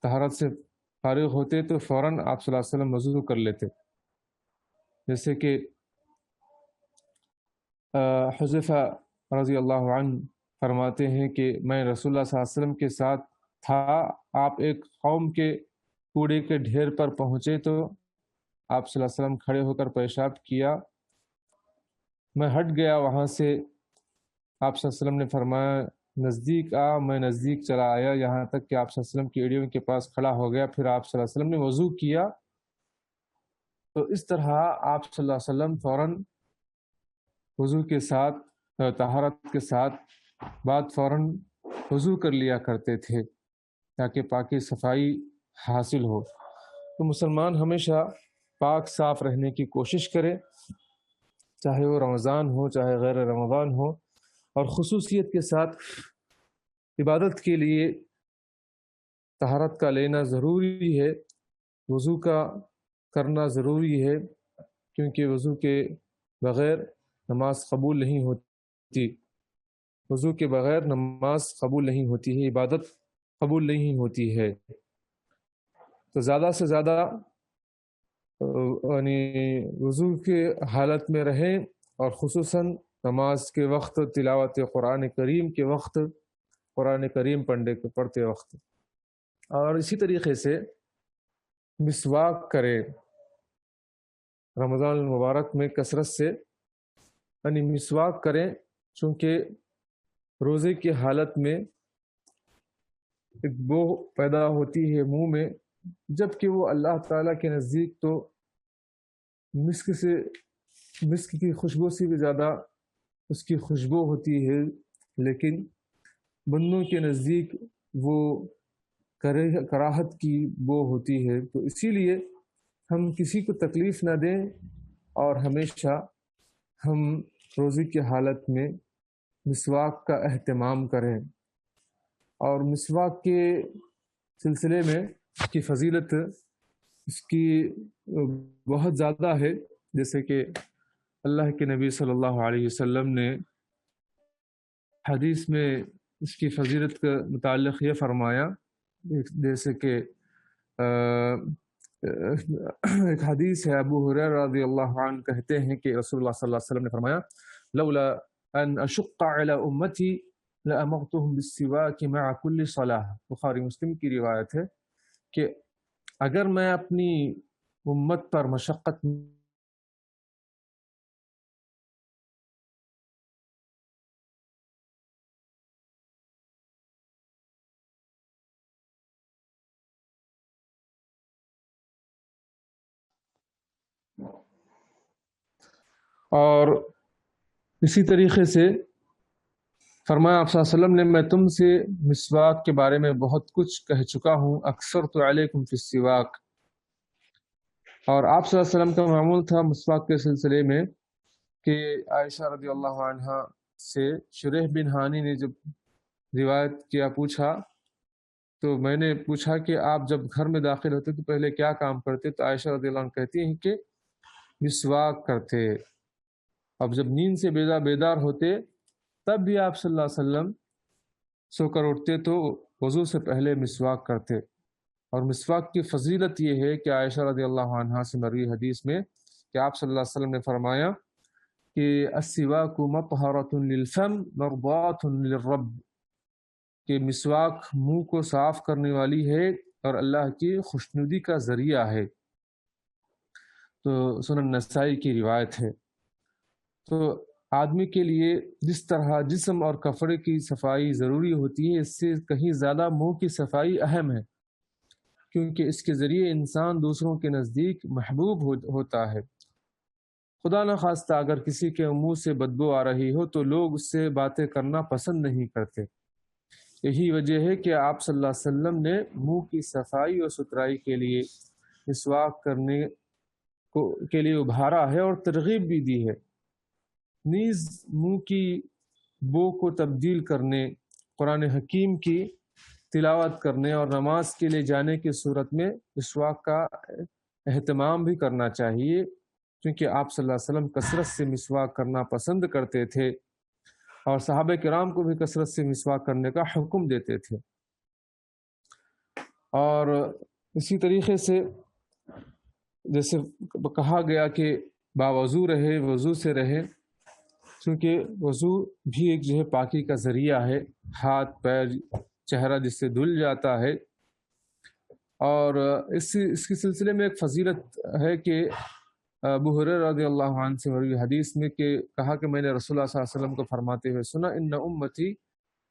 طہارت سے فارغ ہوتے تو فوراً آپ صلی اللہ علیہ وسلم وضو کر لیتے، جیسے کہ حذیفہ رضی اللہ عنہ فرماتے ہیں کہ میں رسول اللہ صلی اللہ علیہ وسلم کے ساتھ تھا، آپ ایک قوم کے کوڑے کے ڈھیر پر پہنچے تو آپ صلی اللہ علیہ وسلم کھڑے ہو کر پیشاب کیا، میں ہٹ گیا وہاں سے، آپ صلی اللہ علیہ وسلم نے فرمایا نزدیک آ، میں نزدیک چلا آیا، یہاں تک کہ آپ صلی اللہ علیہ وسلم کی ایڑیوں کے پاس کھڑا ہو گیا، پھر آپ صلی اللہ علیہ وسلم نے وضو کیا۔ تو اس طرح آپ صلی اللہ علیہ وسلم فوراً وضو کے ساتھ، طہارت کے ساتھ بعد فوراً وضو کر لیا کرتے تھے تاکہ پاکی صفائی حاصل ہو۔ تو مسلمان ہمیشہ پاک صاف رہنے کی کوشش کرے، چاہے وہ رمضان ہو چاہے غیر رمضان ہو، اور خصوصیت کے ساتھ عبادت کے لیے طہارت کا لینا ضروری ہے، وضو کا کرنا ضروری ہے، کیونکہ وضو کے بغیر نماز قبول نہیں ہوتی، وضو کے بغیر نماز قبول نہیں ہوتی ہے، عبادت قبول نہیں ہوتی ہے۔ تو زیادہ سے زیادہ یعنی وضو کے حالت میں رہیں، اور خصوصاً نماز کے وقت، تلاوت قرآن کریم کے وقت، قرآن کریم پڑھتے وقت، اور اسی طریقے سے مسواک کریں۔ رمضان المبارک میں کثرت سے یعنی مسواک کریں، چونکہ روزے کی حالت میں ایک بو پیدا ہوتی ہے منہ میں، جب کہ وہ اللہ تعالیٰ کے نزدیک تو مسک کی خوشبو سے بھی زیادہ اس کی خوشبو ہوتی ہے، لیکن بندوں کے نزدیک وہ کراہت کی بو ہوتی ہے۔ تو اسی لیے ہم کسی کو تکلیف نہ دیں، اور ہمیشہ ہم روزے کی حالت میں مسواک کا اہتمام کریں۔ اور مسواک کے سلسلے میں اس کی فضیلت اس کی بہت زیادہ ہے، جیسے کہ اللہ کے نبی صلی اللہ علیہ وسلم نے حدیث میں اس کی فضیلت کے متعلق یہ فرمایا، جیسے کہ ایک حدیث ہے، ابو ہریرہ رضی اللہ عنہ کہتے ہیں کہ رسول اللہ صلی اللہ علیہ وسلم نے فرمایا لولا ان اشق علی امتی لامرتهم بالسواک مع کل صلاۃ، بخاری مسلم کی روایت ہے کہ اگر میں اپنی امت پر مشقت اور اسی طریقے سے فرمایا آپ صلی اللہ علیہ وسلم نے میں تم سے مسواک کے بارے میں بہت کچھ کہہ چکا ہوں، اکثر تو علیکم فی السواک. اور آپ صلی اللہ علیہ وسلم کا معمول تھا مسواک کے سلسلے میں کہ عائشہ رضی اللہ عنہ سے شریح بن ہانی نے جب روایت کیا پوچھا تو میں نے پوچھا کہ آپ جب گھر میں داخل ہوتے تو پہلے کیا کام کرتے؟ تو عائشہ رضی اللہ عنہ کہتی ہیں کہ مسواک کرتے. اب جب نیند سے بیدار ہوتے تب بھی آپ صلی اللہ علیہ وسلم سو کر اٹھتے تو وضو سے پہلے مسواک کرتے. اور مسواک کی فضیلت یہ ہے کہ عائشہ رضی اللہ عنہا سے مروی حدیث میں کہ آپ صلی اللہ علیہ وسلم نے فرمایا کہ السواک مطہرۃ للفم مرضاۃ للرب، کہ مسواک منہ کو صاف کرنے والی ہے اور اللہ کی خوشنودی کا ذریعہ ہے. تو سنن نسائی کی روایت ہے. تو آدمی کے لیے جس طرح جسم اور کپڑے کی صفائی ضروری ہوتی ہے، اس سے کہیں زیادہ منہ کی صفائی اہم ہے، کیونکہ اس کے ذریعے انسان دوسروں کے نزدیک محبوب ہوتا ہے. خدا نخواستہ اگر کسی کے منہ سے بدبو آ رہی ہو تو لوگ اس سے باتیں کرنا پسند نہیں کرتے. یہی وجہ ہے کہ آپ صلی اللہ علیہ وسلم نے منہ کی صفائی اور ستھرائی کے لیے مسواک کرنے کے لیے ابھارا ہے اور ترغیب بھی دی ہے. نیز منہ کی بو کو تبدیل کرنے، قرآن حکیم کی تلاوت کرنے اور نماز کے لیے جانے کی صورت میں مسواک کا اہتمام بھی کرنا چاہیے، کیونکہ آپ صلی اللہ علیہ وسلم کثرت سے مسواک کرنا پسند کرتے تھے اور صحابہ کرام کو بھی کثرت سے مسواک کرنے کا حکم دیتے تھے. اور اسی طریقے سے جیسے کہا گیا کہ باوضو رہے، وضو سے رہے، کیونکہ وضو بھی ایک جو ہے پاکی کا ذریعہ ہے، ہاتھ پیر چہرہ جس سے دھل جاتا ہے. اور اس کے سلسلے میں ایک فضیلت ہے کہ ابو ہریرہ رضی اللہ عنہ سے مروی حدیث میں کہ کہا کہ میں نے رسول اللہ صلی اللہ علیہ وسلم کو فرماتے ہوئے سنا، ان امتی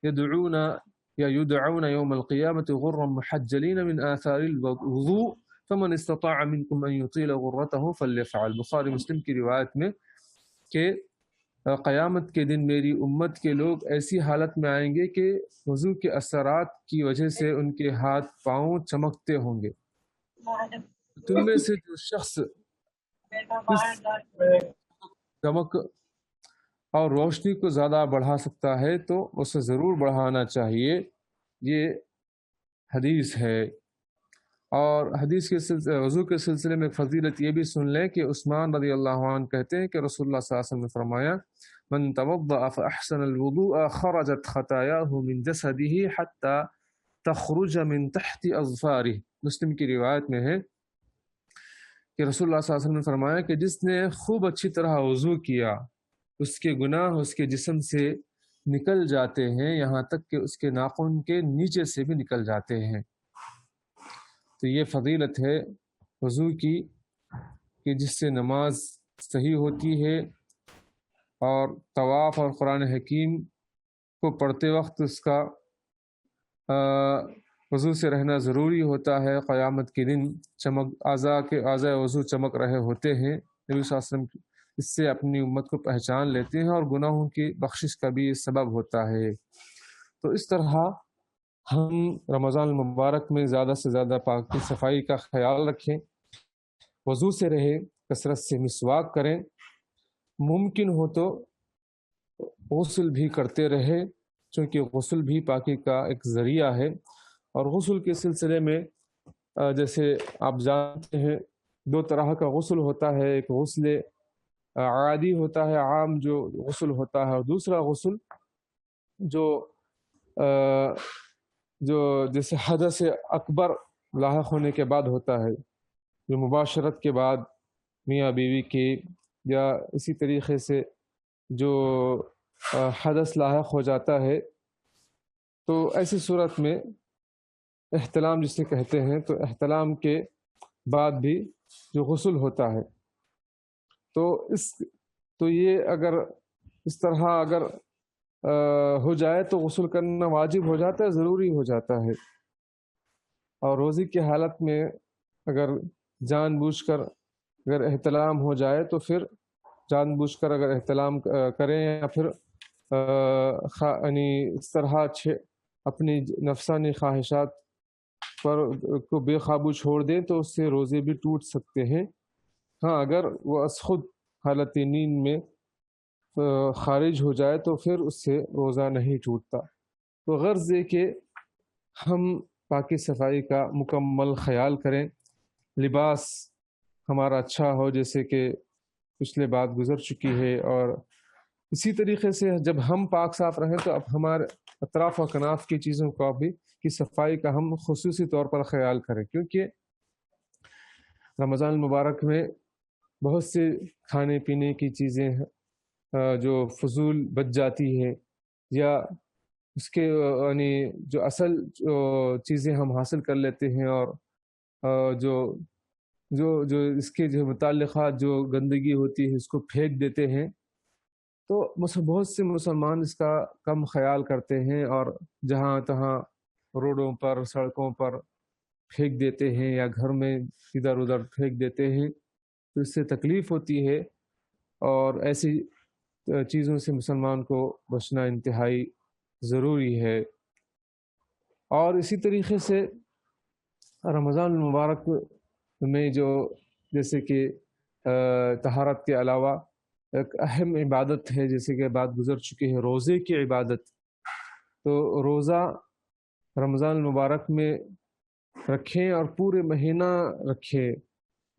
یدعون یوم القیامت غرا محجلین من آثار الوضوء فمن استطاع منکم ان یطیل غرته فلیفعل. بخاری مسلم کی روایت میں کہ قیامت کے دن میری امت کے لوگ ایسی حالت میں آئیں گے کہ وضو کے اثرات کی وجہ سے ان کے ہاتھ پاؤں چمکتے ہوں گے. تم میں سے جو شخص اس چمک اور روشنی کو زیادہ بڑھا سکتا ہے تو اسے ضرور بڑھانا چاہیے. یہ حدیث ہے. اور حدیث کے سلسلے وضو کے سلسلے میں فضیلت یہ بھی سن لیں کہ عثمان رضی اللہ عنہ کہتے ہیں کہ رسول اللہ صلی اللہ علیہ وسلم نے فرمایا من توضأ فأحسن الوضوء خرجت خطاياه من جسده حتى تخرج من تحت اظفاره. مسلم کی روایت میں ہے کہ رسول اللہ صلی اللہ علیہ وسلم نے فرمایا کہ جس نے خوب اچھی طرح وضو کیا اس کے گناہ اس کے جسم سے نکل جاتے ہیں، یہاں تک کہ اس کے ناخن کے نیچے سے بھی نکل جاتے ہیں. تو یہ فضیلت ہے وضو کی کہ جس سے نماز صحیح ہوتی ہے، اور طواف اور قرآن حکیم کو پڑھتے وقت اس کا وضو سے رہنا ضروری ہوتا ہے. قیامت کے دن اعضاء وضو چمک رہے ہوتے ہیں. نبی صلی اللہ علیہ وسلم اس سے اپنی امت کو پہچان لیتے ہیں اور گناہوں کی بخشش کا بھی سبب ہوتا ہے. تو اس طرح ہم رمضان المبارک میں زیادہ سے زیادہ پاکی صفائی کا خیال رکھیں، وضو سے رہے، کثرت سے مسواک کریں، ممکن ہو تو غسل بھی کرتے رہے، چونکہ غسل بھی پاکی کا ایک ذریعہ ہے. اور غسل کے سلسلے میں جیسے آپ جانتے ہیں دو طرح کا غسل ہوتا ہے، ایک غسل عادی ہوتا ہے، عام جو غسل ہوتا ہے، اور دوسرا غسل جو جیسے حدث اکبر لاحق ہونے کے بعد ہوتا ہے، جو مباشرت کے بعد میاں بیوی کی، یا اسی طریقے سے جو حدث لاحق ہو جاتا ہے. تو ایسی صورت میں احتلام جسے کہتے ہیں، تو احتلام کے بعد بھی جو غسل ہوتا ہے تو یہ اگر اس طرح اگر ہو جائے تو غسل کرنا واجب ہو جاتا ہے، ضروری ہو جاتا ہے. اور روزی کی حالت میں اگر جان بوجھ کر اگر احتلام ہو جائے تو پھر جان بوجھ کر اگر احتلام کریں یا پھر یعنی اس طرح اپنی نفسانی خواہشات پر کو بے قابو چھوڑ دیں تو اس سے روزے بھی ٹوٹ سکتے ہیں۔ ہاں اگر وہ از خود حالت نیند میں خارج ہو جائے تو پھر اس سے روزہ نہیں ٹوٹتا۔ تو غرض یہ کہ ہم پاکی صفائی کا مکمل خیال کریں، لباس ہمارا اچھا ہو جیسے کہ پچھلے بات گزر چکی ہے، اور اسی طریقے سے جب ہم پاک صاف رہیں تو اب ہمارے اطراف و کناف کی چیزوں کا بھی کی صفائی کا ہم خصوصی طور پر خیال کریں، کیونکہ رمضان المبارک میں بہت سے کھانے پینے کی چیزیں جو فضول بچ جاتی ہے، یا اس کے یعنی جو اصل چیزیں ہم حاصل کر لیتے ہیں، اور جو جو جو اس کے جو متعلقات جو گندگی ہوتی ہے اس کو پھینک دیتے ہیں، تو بہت سے مسلمان اس کا کم خیال کرتے ہیں اور جہاں تہاں روڈوں پر سڑکوں پر پھینک دیتے ہیں یا گھر میں ادھر ادھر پھینک دیتے ہیں، تو اس سے تکلیف ہوتی ہے، اور ایسی چیزوں سے مسلمان کو بچنا انتہائی ضروری ہے۔ اور اسی طریقے سے رمضان المبارک میں جو جیسے کہ طہارت کے علاوہ ایک اہم عبادت ہے، جیسے کہ بات گزر چکی ہے روزے کی عبادت، تو روزہ رمضان المبارک میں رکھیں اور پورے مہینہ رکھیں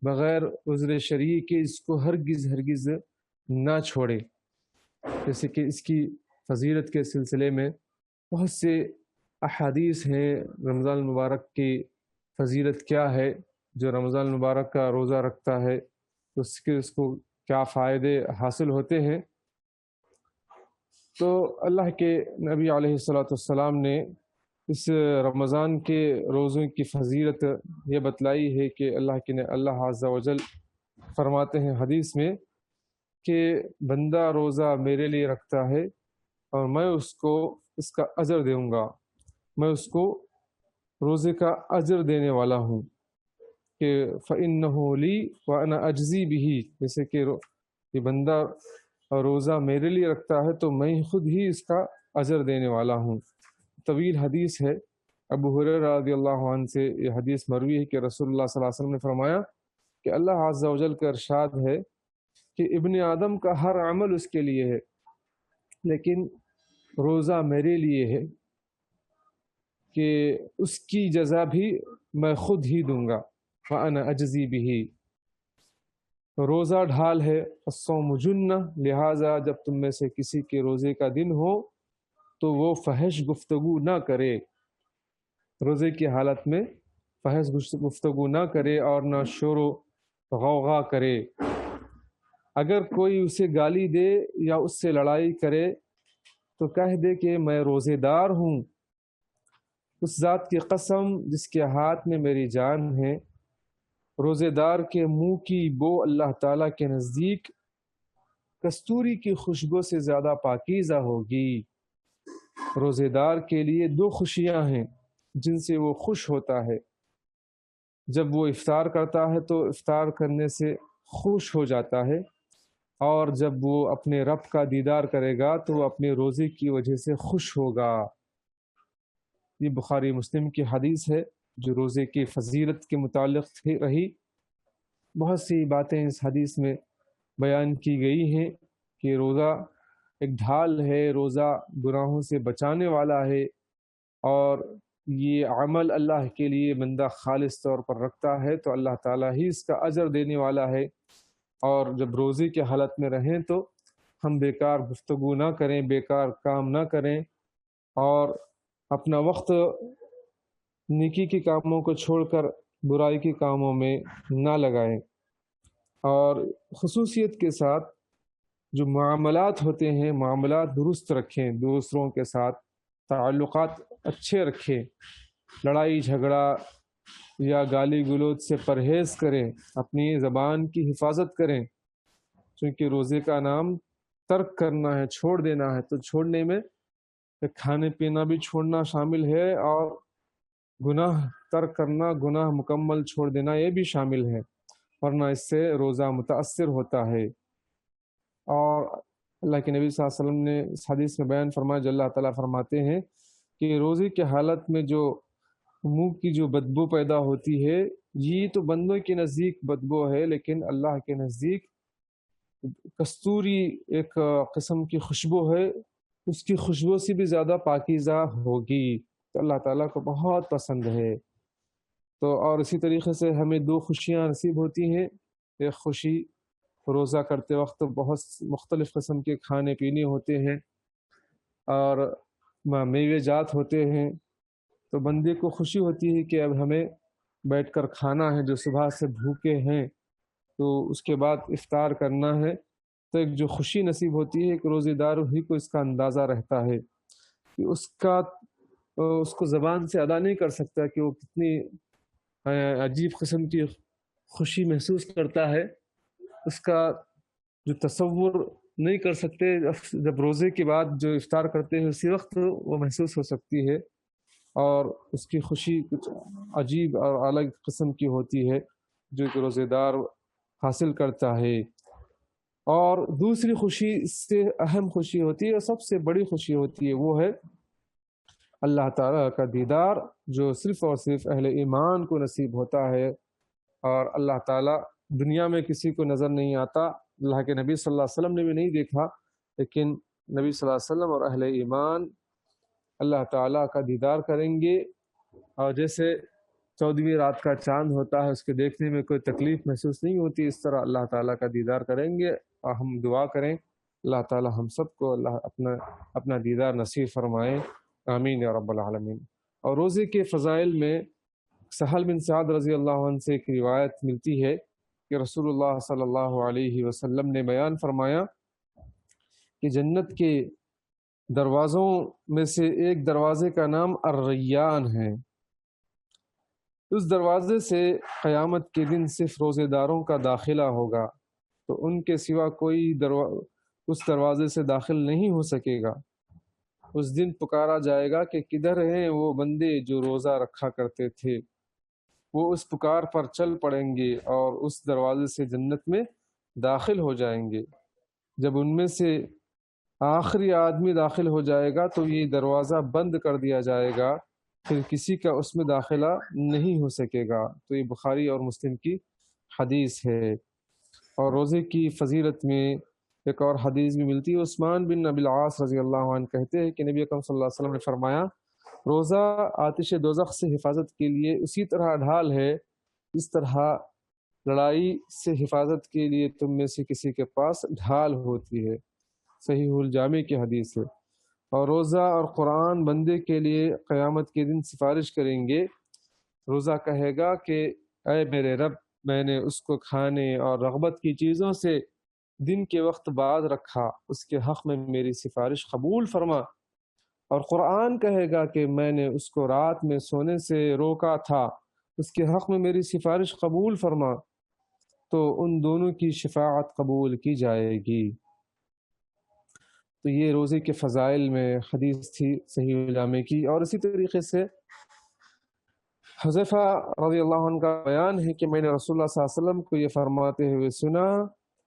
بغیر عذر شرعی کے، اس کو ہرگز نہ چھوڑیں۔ جیسے کہ اس کی فضیلت کے سلسلے میں بہت سے احادیث ہیں، رمضان المبارک کی فضیلت کیا ہے، جو رمضان المبارک کا روزہ رکھتا ہے تو اس کو کیا فائدے حاصل ہوتے ہیں۔ تو اللہ کے نبی علیہ السلام نے اس رمضان کے روزوں کی فضیلت یہ بتلائی ہے کہ اللہ عز و جل فرماتے ہیں حدیث میں کہ بندہ روزہ میرے لیے رکھتا ہے اور میں اس کو اس کا اجر دوں گا، میں اس کو روزے کا اجر دینے والا ہوں، کہ فَإِنَّهُ لِي وَأَنَا أَجْزِي بِهِ، جیسے کہ یہ بندہ روزہ میرے لیے رکھتا ہے تو میں خود ہی اس کا اجر دینے والا ہوں۔ طویل حدیث ہے، ابو ہریرہ رضی اللہ عنہ سے یہ حدیث مروی ہے کہ رسول اللہ صلی اللہ علیہ وسلم نے فرمایا کہ اللہ عز و جل کا ارشاد ہے کہ ابن آدم کا ہر عمل اس کے لیے ہے، لیکن روزہ میرے لیے ہے کہ اس کی جزا بھی میں خود ہی دوں گا، وَأَنَا أَجْزِي بِهِ۔ روزہ ڈھال ہے، الصوم جنہ، لہٰذا جب تم میں سے کسی کے روزے کا دن ہو تو وہ فحش گفتگو نہ کرے، روزے کی حالت میں فحش گفتگو نہ کرے اور نہ شور و غوغا کرے۔ اگر کوئی اسے گالی دے یا اس سے لڑائی کرے تو کہہ دے کہ میں روزے دار ہوں، اس ذات کی قسم جس کے ہاتھ میں میری جان ہے، روزے دار کے منہ کی بو اللہ تعالیٰ کے نزدیک کستوری کی خوشبو سے زیادہ پاکیزہ ہوگی۔ روزے دار کے لیے دو خوشیاں ہیں جن سے وہ خوش ہوتا ہے، جب وہ افطار کرتا ہے تو افطار کرنے سے خوش ہو جاتا ہے، اور جب وہ اپنے رب کا دیدار کرے گا تو وہ اپنے روزے کی وجہ سے خوش ہوگا۔ یہ بخاری مسلم کی حدیث ہے جو روزے کی فضیلت کے متعلق رہی۔ بہت سی باتیں اس حدیث میں بیان کی گئی ہیں کہ روزہ ایک ڈھال ہے، روزہ گناہوں سے بچانے والا ہے، اور یہ عمل اللہ کے لیے بندہ خالص طور پر رکھتا ہے تو اللہ تعالیٰ ہی اس کا اجر دینے والا ہے۔ اور جب روزے کی حالت میں رہیں تو ہم بیکار گفتگو نہ کریں، بیکار کام نہ کریں، اور اپنا وقت نیکی کے کاموں کو چھوڑ کر برائی کے کاموں میں نہ لگائیں، اور خصوصیت کے ساتھ جو معاملات ہوتے ہیں معاملات درست رکھیں، دوسروں کے ساتھ تعلقات اچھے رکھیں، لڑائی جھگڑا یا گالی گلوچ سے پرہیز کریں، اپنی زبان کی حفاظت کریں، چونکہ روزے کا نام ترک کرنا ہے، چھوڑ دینا ہے، تو چھوڑنے میں کھانے پینا بھی چھوڑنا شامل ہے، اور گناہ ترک کرنا، گناہ مکمل چھوڑ دینا یہ بھی شامل ہے، ورنہ اس سے روزہ متاثر ہوتا ہے۔ اور اللہ کے نبی صلی اللہ علیہ وسلم نے اس حدیث میں بیان فرمایا جو اللہ تعالیٰ فرماتے ہیں کہ روزے کی حالت میں جو منہ کی جو بدبو پیدا ہوتی ہے یہ تو بندوں کے نزدیک بدبو ہے، لیکن اللہ کے نزدیک کستوری ایک قسم کی خوشبو ہے، اس کی خوشبو سے بھی زیادہ پاکیزہ ہوگی، تو اللہ تعالیٰ کو بہت پسند ہے۔ تو اور اسی طریقے سے ہمیں دو خوشیاں نصیب ہوتی ہیں۔ ایک خوشی روزہ کرتے وقت بہت مختلف قسم کے کھانے پینے ہوتے ہیں اور میوے جات ہوتے ہیں، تو بندے کو خوشی ہوتی ہے کہ اب ہمیں بیٹھ کر کھانا ہے، جو صبح سے بھوکے ہیں تو اس کے بعد افطار کرنا ہے، تو ایک جو خوشی نصیب ہوتی ہے، ایک روزے دار ہی کو اس کا اندازہ رہتا ہے کہ اس کو زبان سے ادا نہیں کر سکتا کہ وہ کتنی عجیب قسم کی خوشی محسوس کرتا ہے، اس کا جو تصور نہیں کر سکتے، جب روزے کے بعد جو افطار کرتے ہیں اسی وقت وہ محسوس ہو سکتی ہے، اور اس کی خوشی کچھ عجیب اور الگ قسم کی ہوتی ہے جو کہ روزے دار حاصل کرتا ہے۔ اور دوسری خوشی اس سے اہم خوشی ہوتی ہے اور سب سے بڑی خوشی ہوتی ہے، وہ ہے اللہ تعالیٰ کا دیدار، جو صرف اور صرف اہل ایمان کو نصیب ہوتا ہے، اور اللہ تعالیٰ دنیا میں کسی کو نظر نہیں آتا، اللہ کے نبی صلی اللہ علیہ وسلم نے بھی نہیں دیکھا، لیکن نبی صلی اللہ علیہ وسلم اور اہل ایمان اللہ تعالیٰ کا دیدار کریں گے، اور جیسے 14ویں رات کا چاند ہوتا ہے اس کے دیکھنے میں کوئی تکلیف محسوس نہیں ہوتی، اس طرح اللہ تعالیٰ کا دیدار کریں گے۔ اور ہم دعا کریں اللہ تعالیٰ ہم سب کو اللہ اپنا دیدار نصیب فرمائیں، آمین یا رب العالمین۔ اور روزے کے فضائل میں سہل بن سعد رضی اللہ عنہ سے ایک روایت ملتی ہے کہ رسول اللہ صلی اللہ علیہ وسلم نے بیان فرمایا کہ جنت کے دروازوں میں سے ایک دروازے کا نام الریان ہے، اس دروازے سے قیامت کے دن صرف روزے داروں کا داخلہ ہوگا، تو ان کے سوا کوئی اس دروازے سے داخل نہیں ہو سکے گا۔ اس دن پکارا جائے گا کہ کدھر ہیں وہ بندے جو روزہ رکھا کرتے تھے، وہ اس پکار پر چل پڑیں گے اور اس دروازے سے جنت میں داخل ہو جائیں گے۔ جب ان میں سے آخری آدمی داخل ہو جائے گا تو یہ دروازہ بند کر دیا جائے گا، پھر کسی کا اس میں داخلہ نہیں ہو سکے گا۔ تو یہ بخاری اور مسلم کی حدیث ہے۔ اور روزے کی فضیلت میں ایک اور حدیث بھی ملتی ہے، عثمان بن ابی العاص رضی اللہ عنہ کہتے ہیں کہ نبی اکرم صلی اللہ علیہ وسلم نے فرمایا، روزہ آتش دوزخ سے حفاظت کے لیے اسی طرح ڈھال ہے اس طرح لڑائی سے حفاظت کے لیے تم میں سے کسی کے پاس ڈھال ہوتی ہے، صحیح الجامع کی حدیث ہے۔ اور روزہ اور قرآن بندے کے لیے قیامت کے دن سفارش کریں گے۔ روزہ کہے گا کہ اے میرے رب، میں نے اس کو کھانے اور رغبت کی چیزوں سے دن کے وقت بعد رکھا، اس کے حق میں میری سفارش قبول فرما۔ اور قرآن کہے گا کہ میں نے اس کو رات میں سونے سے روکا تھا، اس کے حق میں میری سفارش قبول فرما، تو ان دونوں کی شفاعت قبول کی جائے گی۔ تو یہ روزے کے فضائل میں حدیث تھی صحیح الجامع کی۔ اور اسی طریقے سے حذیفہ رضی اللہ عنہ کا بیان ہے کہ میں نے رسول اللہ صلی اللہ علیہ وسلم کو یہ فرماتے ہوئے سنا،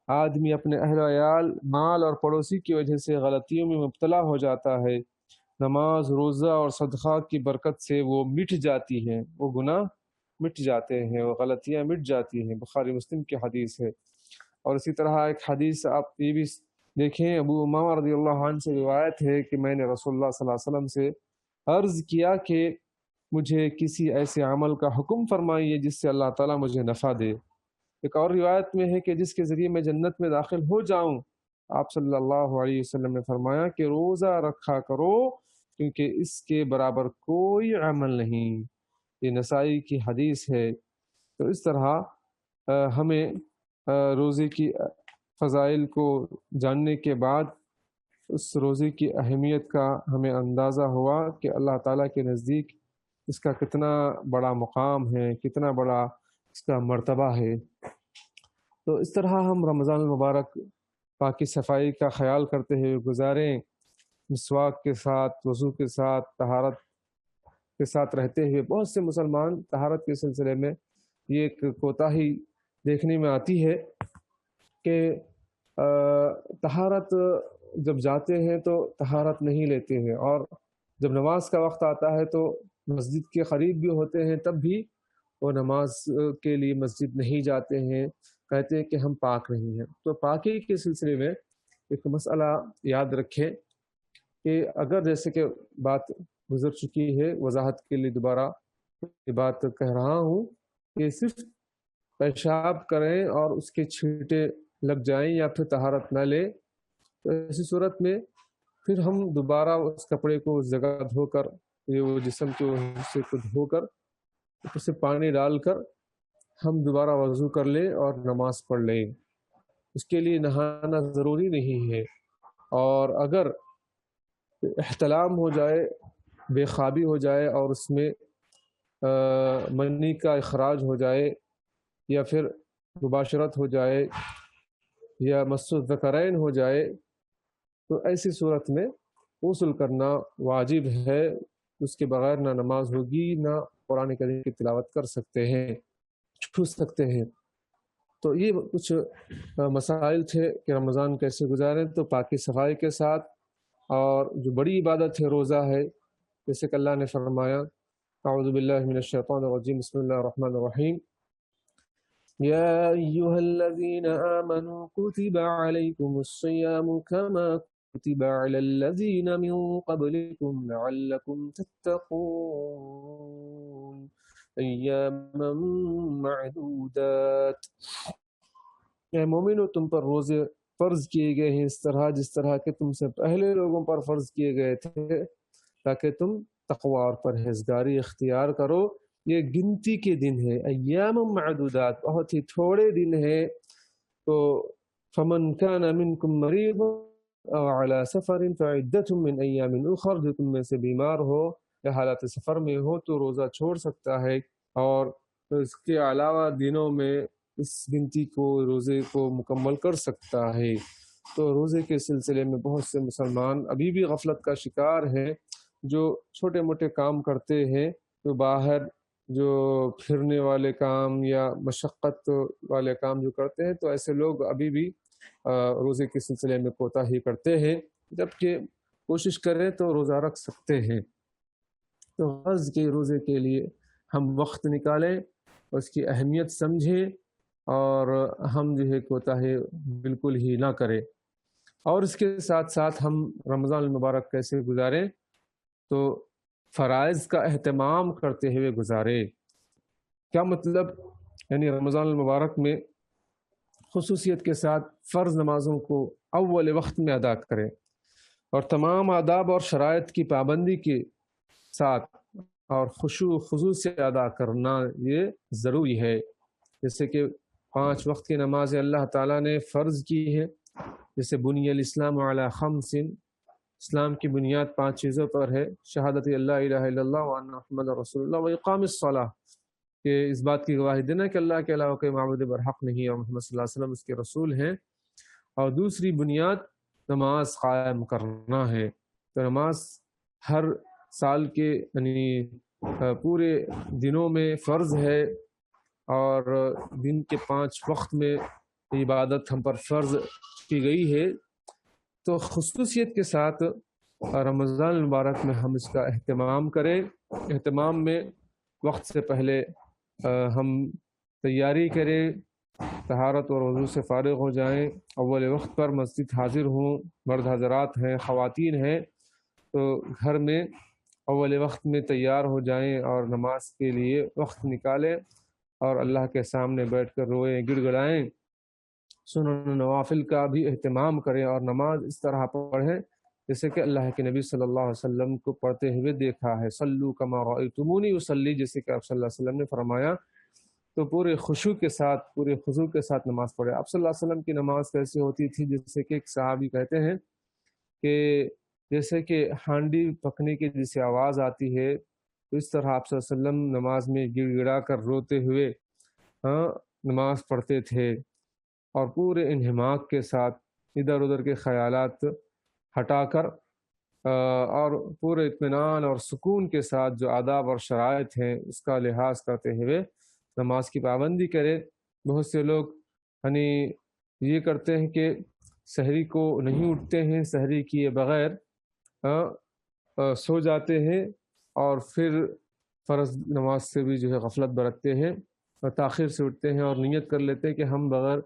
آدمی اپنے اہل و عیال، مال اور پڑوسی کی وجہ سے غلطیوں میں مبتلا ہو جاتا ہے، نماز، روزہ اور صدقہ کی برکت سے وہ مٹ جاتی ہیں، وہ گناہ مٹ جاتے ہیں، وہ غلطیاں مٹ جاتی ہیں، بخاری مسلم کی حدیث ہے۔ اور اسی طرح ایک حدیث آپ یہ بھی دیکھیں، ابو امامہ رضی اللہ عنہ سے روایت ہے کہ میں نے رسول اللہ صلی اللہ علیہ وسلم سے عرض کیا کہ مجھے کسی ایسے عمل کا حکم فرمائیے جس سے اللہ تعالیٰ مجھے نفع دے۔ ایک اور روایت میں ہے کہ جس کے ذریعے میں جنت میں داخل ہو جاؤں۔ آپ صلی اللہ علیہ وسلم نے فرمایا کہ روزہ رکھا کرو کیونکہ اس کے برابر کوئی عمل نہیں۔ یہ نسائی کی حدیث ہے۔ تو اس طرح ہمیں روزے کی فضائل کو جاننے کے بعد اس روزے کی اہمیت کا ہمیں اندازہ ہوا کہ اللہ تعالیٰ کے نزدیک اس کا کتنا بڑا مقام ہے، کتنا بڑا اس کا مرتبہ ہے۔ تو اس طرح ہم رمضان المبارک پاکی صفائی کا خیال کرتے ہوئے گزاریں، مسواک کے ساتھ، وضو کے ساتھ، طہارت کے ساتھ رہتے ہوئے۔ بہت سے مسلمان طہارت کے سلسلے میں یہ ایک کوتاہی دیکھنے میں آتی ہے کہ طہارت جب جاتے ہیں تو طہارت نہیں لیتے ہیں، اور جب نماز کا وقت آتا ہے تو مسجد کے قریب بھی ہوتے ہیں تب بھی وہ نماز کے لیے مسجد نہیں جاتے ہیں، کہتے ہیں کہ ہم پاک نہیں ہیں۔ تو پاکی کے سلسلے میں ایک مسئلہ یاد رکھیں کہ اگر جیسے کہ بات گزر چکی ہے، وضاحت کے لیے دوبارہ یہ بات کہہ رہا ہوں کہ صرف پیشاب کریں اور اس کے چھینٹے لگ جائیں یا پھر طہارت نہ لیں، تو ایسی صورت میں پھر ہم دوبارہ اس کپڑے کو اس جگہ دھو کر، وہ جسم کے حصے کو دھو کر اسے پانی ڈال کر ہم دوبارہ وضو کر لیں اور نماز پڑھ لیں۔ اس کے لیے نہانا ضروری نہیں ہے، اور اگر احتلام ہو جائے، بے خوابی ہو جائے اور اس میں منی کا اخراج ہو جائے یا پھر مباشرت ہو جائے یا مس الذکرین ہو جائے، تو ایسی صورت میں غسل کرنا واجب ہے۔ اس کے بغیر نہ نماز ہوگی، نہ قرآن کریم کی تلاوت کر سکتے ہیں، چھو سکتے ہیں۔ تو یہ کچھ مسائل تھے کہ رمضان کیسے گزاریں، تو پاکی صفائی کے ساتھ، اور جو بڑی عبادت ہے روزہ ہے، جیسے کہ اللہ نے فرمایا اعوذ باللہ من الشیطان الرجیم بسم اللہ الرحمن الرحیم یا ایہا الذین آمنوا کتب علیکم الصیام کما کتب علی الذین من قبلکم لعلکم تتقون ایاما معدودات۔ اے مومنو، تم پر روزے فرض کیے گئے ہیں اس طرح جس طرح کہ تم سے پہلے لوگوں پر فرض کیے گئے تھے، تاکہ تم تقوی اور پرہیزگاری اختیار کرو۔ یہ گنتی کے دن ہے، ایام معدودات، بہت ہی تھوڑے دن ہیں۔ تو فمن کان منکم مریض او علی سفر فعدۃ من ایام اخر، جو تم میں سے بیمار ہو یا حالت سفر میں ہو تو روزہ چھوڑ سکتا ہے، اور اس کے علاوہ دنوں میں اس گنتی کو، روزے کو مکمل کر سکتا ہے۔ تو روزے کے سلسلے میں بہت سے مسلمان ابھی بھی غفلت کا شکار ہیں، جو چھوٹے موٹے کام کرتے ہیں، جو باہر جو پھرنے والے کام یا مشقت والے کام جو کرتے ہیں، تو ایسے لوگ ابھی بھی روزے کے سلسلے میں کوتاہی کرتے ہیں، جبکہ کوشش کریں تو روزہ رکھ سکتے ہیں۔ تو غرض کے روزے کے لیے ہم وقت نکالیں، اس کی اہمیت سمجھیں، اور ہم جو ہے کوتاہی بالکل ہی نہ کریں۔ اور اس کے ساتھ ساتھ ہم رمضان المبارک کیسے گزاریں، تو فرائض کا اہتمام کرتے ہوئے گزاریں۔ کیا مطلب؟ یعنی رمضان المبارک میں خصوصیت کے ساتھ فرض نمازوں کو اول وقت میں ادا کریں، اور تمام آداب اور شرائط کی پابندی کے ساتھ اور خشوع و خضوع سے ادا کرنا یہ ضروری ہے۔ جیسے کہ 5 وقت کی نماز اللہ تعالیٰ نے فرض کی ہے، جیسے بنی الاسلام علی خمس، اسلام کی بنیاد 5 چیزوں پر ہے: شہادت اللہ الہ الا اللہ وان محمد رسول اللہ و اقام الصلاۃ، کہ اس بات کی گواہی دینا کہ اللہ کے علاوہ کوئی معبود برحق نہیں اور محمد صلی اللہ علیہ وسلم اس کے رسول ہیں، اور دوسری بنیاد نماز قائم کرنا ہے۔ تو نماز ہر سال کے یعنی پورے دنوں میں فرض ہے، اور دن کے 5 وقت میں عبادت ہم پر فرض کی گئی ہے۔ تو خصوصیت کے ساتھ رمضان المبارک میں ہم اس کا اہتمام کریں۔ اہتمام میں وقت سے پہلے ہم تیاری کریں، طہارت اور وضو سے فارغ ہو جائیں، اول وقت پر مسجد حاضر ہوں، مرد حضرات ہیں، خواتین ہیں تو گھر میں اول وقت میں تیار ہو جائیں اور نماز کے لیے وقت نکالیں، اور اللہ کے سامنے بیٹھ کر روئیں، گڑ گڑائیں، سنن نوافل کا بھی اہتمام کریں، اور نماز اس طرح پڑھیں جیسے کہ اللہ کے نبی صلی اللہ علیہ وسلم کو پڑھتے ہوئے دیکھا ہے۔ صلو کما رأیتمونی اصلی، جیسے کہ آپ صلی اللہ علیہ وسلم نے فرمایا، تو پورے خشوع کے ساتھ، پورے خضوع کے ساتھ نماز پڑھے۔ آپ صلی اللہ علیہ وسلم کی نماز کیسی ہوتی تھی؟ جیسے کہ ایک صحابی کہتے ہیں کہ جیسے کہ ہانڈی پکنے کی جیسے آواز آتی ہے، تو اس طرح آپ صلی اللہ علیہ وسلم نماز میں گڑ گڑا کر روتے ہوئے نماز پڑھتے تھے، اور پورے انہماک کے ساتھ ادھر ادھر کے خیالات ہٹا کر اور پورے اطمینان اور سکون کے ساتھ جو آداب اور شرائط ہیں اس کا لحاظ کرتے ہوئے نماز کی پابندی کرے۔ بہت سے لوگ یہ کرتے ہیں کہ سحری کو نہیں اٹھتے ہیں، سحری کیے بغیر سو جاتے ہیں، اور پھر فرض نماز سے بھی جو ہے غفلت برتتے ہیں اور تاخیر سے اٹھتے ہیں اور نیت کر لیتے ہیں کہ ہم بغیر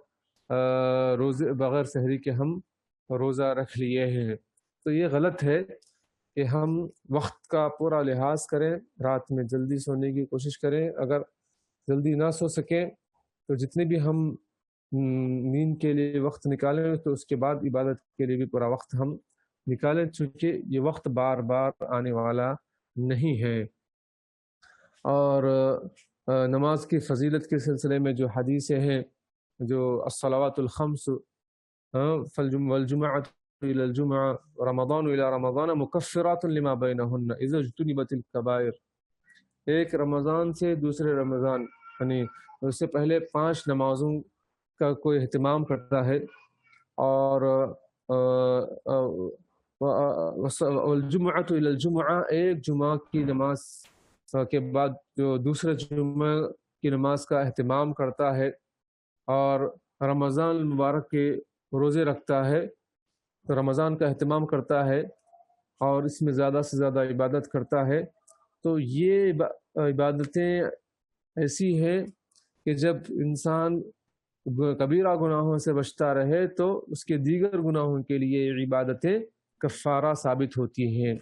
سحری کے ہم روزہ رکھ لیے ہیں۔ تو یہ غلط ہے کہ ہم وقت کا پورا لحاظ کریں، رات میں جلدی سونے کی کوشش کریں، اگر جلدی نہ سو سکیں تو جتنے بھی ہم نیند کے لیے وقت نکالیں تو اس کے بعد عبادت کے لیے بھی پورا وقت ہم نکالیں، چونکہ یہ وقت بار بار آنے والا نہیں ہے۔ اور نماز کی فضیلت کے سلسلے میں جو حدیثیں ہیں، جو الصلوات الخمس والجمعۃ إلى الجمعة رمضان إلى رمضان مكفرات لما بينهن إذا اجتنبت الكبائر، ایک رمضان سے دوسرے رمضان یعنی اس سے پہلے 5 نمازوں کا کوئی اہتمام کرتا ہے، اور والجمعۃ إلى الجمعة ایک جمعہ کی نماز کے بعد جو دوسرے جمعہ کی نماز کا اہتمام کرتا ہے اور رمضان المبارک کے روزے رکھتا ہے، تو رمضان کا اہتمام کرتا ہے اور اس میں زیادہ سے زیادہ عبادت کرتا ہے، تو یہ عبادتیں ایسی ہیں کہ جب انسان کبیرہ گناہوں سے بچتا رہے تو اس کے دیگر گناہوں کے لیے عبادتیں کفارہ ثابت ہوتی ہیں۔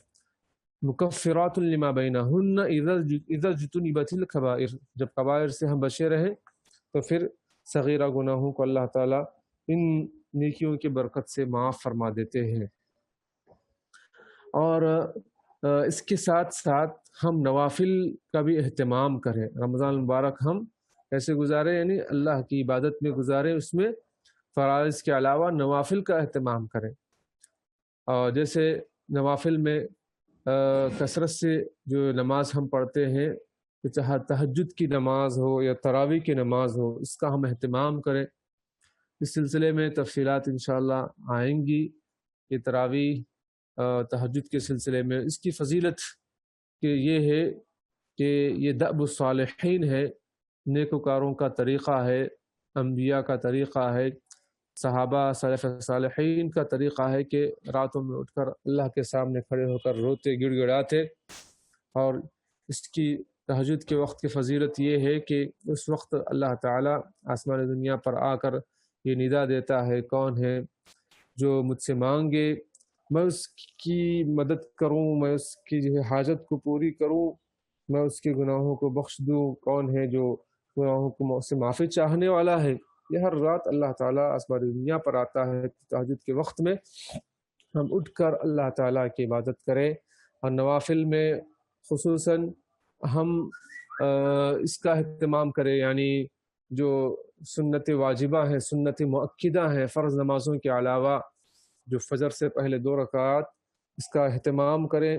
مکفرات لما بینہن اذا اجتنبت الکبائر، جب کبائر سے ہم بچے رہیں تو پھر صغیرہ گناہوں کو اللہ تعالیٰ ان نیکیوں کی برکت سے معاف فرما دیتے ہیں۔ اور اس کے ساتھ ساتھ ہم نوافل کا بھی اہتمام کریں۔ رمضان المبارک ہم کیسے گزاریں، یعنی اللہ کی عبادت میں گزاریں، اس میں فرائض کے علاوہ نوافل کا اہتمام کریں۔ اور جیسے نوافل میں کثرت سے جو نماز ہم پڑھتے ہیں، چاہے تہجد کی نماز ہو یا تراویح کی نماز ہو، اس کا ہم اہتمام کریں۔ اس سلسلے میں تفصیلات انشاءاللہ آئیں گی کہ تراویح تہجد کے سلسلے میں اس کی فضیلت کہ یہ ہے کہ یہ دأب الصالحین ہے، نیکوکاروں کا طریقہ ہے، انبیاء کا طریقہ ہے، صحابہ سلف صالحین کا طریقہ ہے کہ راتوں میں اٹھ کر اللہ کے سامنے کھڑے ہو کر روتے گڑ گڑاتے۔ اور اس کی تہجد کے وقت کی فضیلت یہ ہے کہ اس وقت اللہ تعالیٰ آسمان دنیا پر آ کر یہ ندا دیتا ہے، کون ہے جو مجھ سے مانگے میں اس کی مدد کروں، میں اس کی جو ہے حاجت کو پوری کروں، میں اس کے گناہوں کو بخش دوں، کون ہے جو گناہوں کو سے معافی چاہنے والا ہے۔ یہ ہر رات اللہ تعالیٰ آسمان دنیا پر آتا ہے، تہجد کے وقت میں ہم اٹھ کر اللہ تعالیٰ کی عبادت کریں۔ اور نوافل میں خصوصاً ہم اس کا اہتمام کریں، یعنی جو سنت واجبہ ہیں، سنت مؤکدہ ہیں، فرض نمازوں کے علاوہ جو فجر سے پہلے 2 رکعات اس کا اہتمام کریں،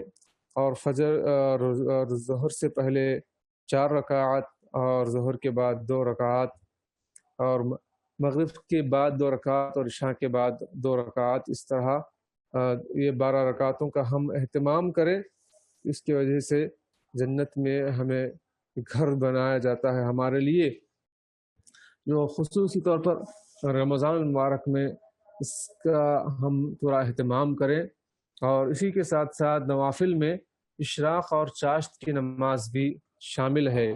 اور فجر اور ظہر سے پہلے 4 رکعات، اور ظہر کے بعد 2 رکعات، اور مغرب کے بعد 2 رکعات، اور عشاء کے بعد 2 رکعات، اس طرح یہ 12 رکعتوں کا ہم اہتمام کریں۔ اس کی وجہ سے جنت میں ہمیں گھر بنایا جاتا ہے ہمارے لیے، جو خصوصی طور پر رمضان المبارک میں اس کا ہم پورا اہتمام کریں۔ اور اسی کے ساتھ ساتھ نوافل میں اشراق اور چاشت کی نماز بھی شامل ہے،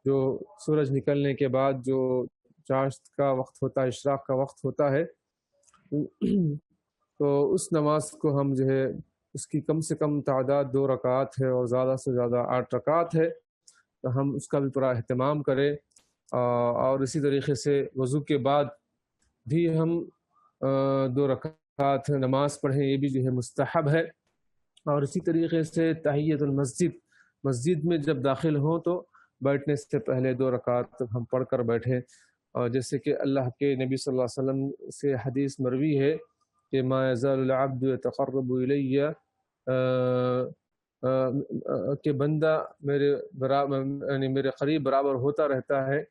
جو سورج نکلنے کے بعد جو چاشت کا وقت ہوتا ہے، اشراق کا وقت ہوتا ہے، تو اس نماز کو ہم جو ہے اس کی کم سے کم تعداد 2 رکعات ہے اور زیادہ سے زیادہ 8 رکعات ہے، تو ہم اس کا بھی پورا اہتمام کریں۔ اور اسی طریقے سے وضو کے بعد بھی ہم 2 رکعات نماز پڑھیں، یہ بھی جو ہے مستحب ہے۔ اور اسی طریقے سے تحیۃ المسجد، مسجد میں جب داخل ہوں تو بیٹھنے سے پہلے 2 رکعات ہم پڑھ کر بیٹھیں، اور جیسے کہ اللہ کے نبی صلی اللہ علیہ وسلم سے حدیث مروی ہے کہ ما یزال العبد یتقرب الی کہ بندہ میرے قریب برابر ہوتا رہتا ہے،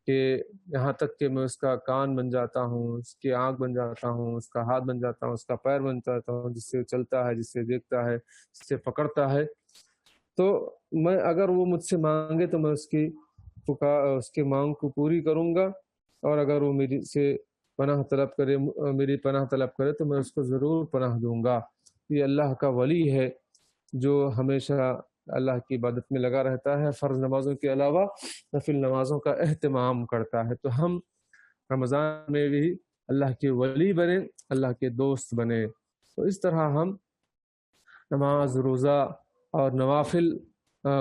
کہ یہاں تک کہ میں اس کا کان بن جاتا ہوں، اس کی آنکھ بن جاتا ہوں، اس کا ہاتھ بن جاتا ہوں، اس کا پیر بن جاتا ہوں، جس سے چلتا ہے، جس سے دیکھتا ہے، جس سے پکڑتا ہے۔ تو میں اگر وہ مجھ سے مانگے تو میں اس کی مانگ کو پوری کروں گا، اور اگر وہ پناہ طلب کرے، میری پناہ طلب کرے تو میں اس کو ضرور پناہ دوں گا۔ یہ اللہ کا ولی ہے جو ہمیشہ اللہ کی عبادت میں لگا رہتا ہے، فرض نمازوں کے علاوہ نفل نمازوں کا اہتمام کرتا ہے۔ تو ہم رمضان میں بھی اللہ کے ولی بنے، اللہ کے دوست بنے۔ تو اس طرح ہم نماز، روزہ اور نوافل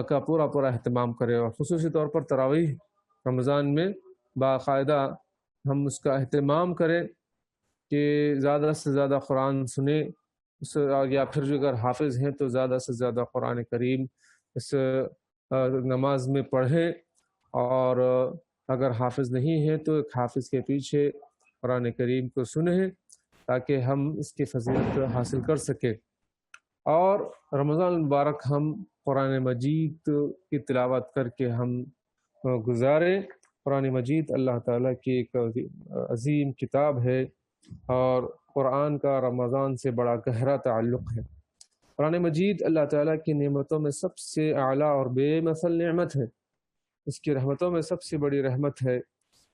کا پورا اہتمام کریں، اور خصوصی طور پر تراویح رمضان میں باقاعدہ ہم اس کا اہتمام کریں کہ زیادہ سے زیادہ قرآن سنیں، یا پھر جو اگر حافظ ہیں تو زیادہ سے زیادہ قرآن کریم اس نماز میں پڑھیں، اور اگر حافظ نہیں ہیں تو ایک حافظ کے پیچھے قرآن کریم کو سنیں تاکہ ہم اس کی فضیلت حاصل کر سکیں۔ اور رمضان المبارک ہم قرآن مجید کی تلاوت کر کے ہم گزاریں۔ قرآن مجید اللہ تعالیٰ کی ایک عظیم کتاب ہے، اور قرآن کا رمضان سے بڑا گہرا تعلق ہے۔ قرآن مجید اللہ تعالیٰ کی نعمتوں میں سب سے اعلیٰ اور بے مثل نعمت ہے، اس کی رحمتوں میں سب سے بڑی رحمت ہے۔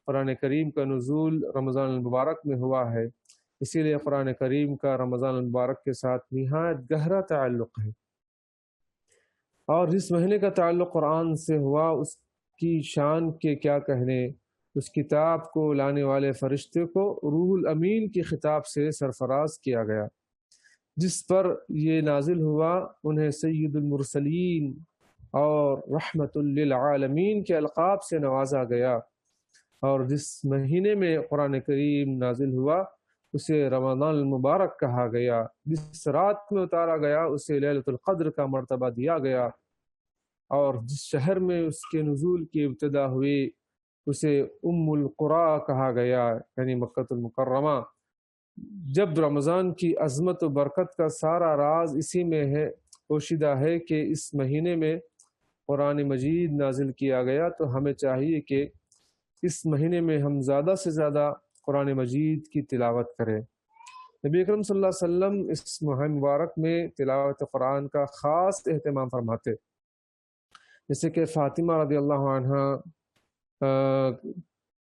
قرآن کریم کا نزول رمضان المبارک میں ہوا ہے، اسی لیے قرآن کریم کا رمضان المبارک کے ساتھ نہایت گہرا تعلق ہے، اور جس مہینے کا تعلق قرآن سے ہوا اس کی شان کے کیا کہنے۔ اس کتاب کو لانے والے فرشتے کو روح الامین کی خطاب سے سرفراز کیا گیا، جس پر یہ نازل ہوا انہیں سید المرسلین اور رحمت للعالمین کے القاب سے نوازا گیا، اور جس مہینے میں قرآن کریم نازل ہوا اسے رمضان المبارک کہا گیا، جس رات میں اتارا گیا اسے لیلۃ القدر کا مرتبہ دیا گیا، اور جس شہر میں اس کے نزول کی ابتدا ہوئی اسے ام القریٰ کہا گیا، یعنی مکہ المکرمہ۔ جب رمضان کی عظمت و برکت کا سارا راز اسی میں ہے، پوشیدہ ہے کہ اس مہینے میں قرآن مجید نازل کیا گیا، تو ہمیں چاہیے کہ اس مہینے میں ہم زیادہ سے زیادہ قرآن مجید کی تلاوت کریں۔ نبی اکرم صلی اللہ علیہ وسلم اس ماہ مبارک میں تلاوت قرآن کا خاص اہتمام فرماتے، جیسے کہ فاطمہ رضی اللہ عنہ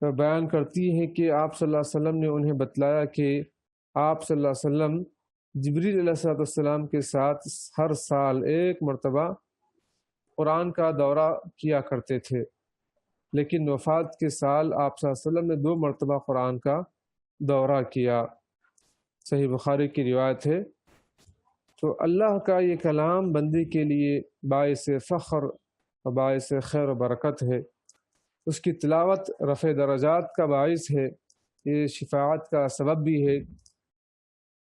بیان کرتی ہیں کہ آپ صلی اللہ علیہ وسلم نے انہیں بتلایا کہ آپ صلی اللہ علیہ وسلم جبریل علیہ السلام کے ساتھ ہر سال ایک مرتبہ قرآن کا دورہ کیا کرتے تھے، لیکن وفات کے سال آپ صلی اللہ علیہ وسلم نے 2 مرتبہ قرآن کا دورہ کیا۔ صحیح بخاری کی روایت ہے۔ تو اللہ کا یہ کلام بندے کے لیے باعث فخر و باعث خیر و برکت ہے، اس کی تلاوت رفع درجات کا باعث ہے، یہ شفاعت کا سبب بھی ہے۔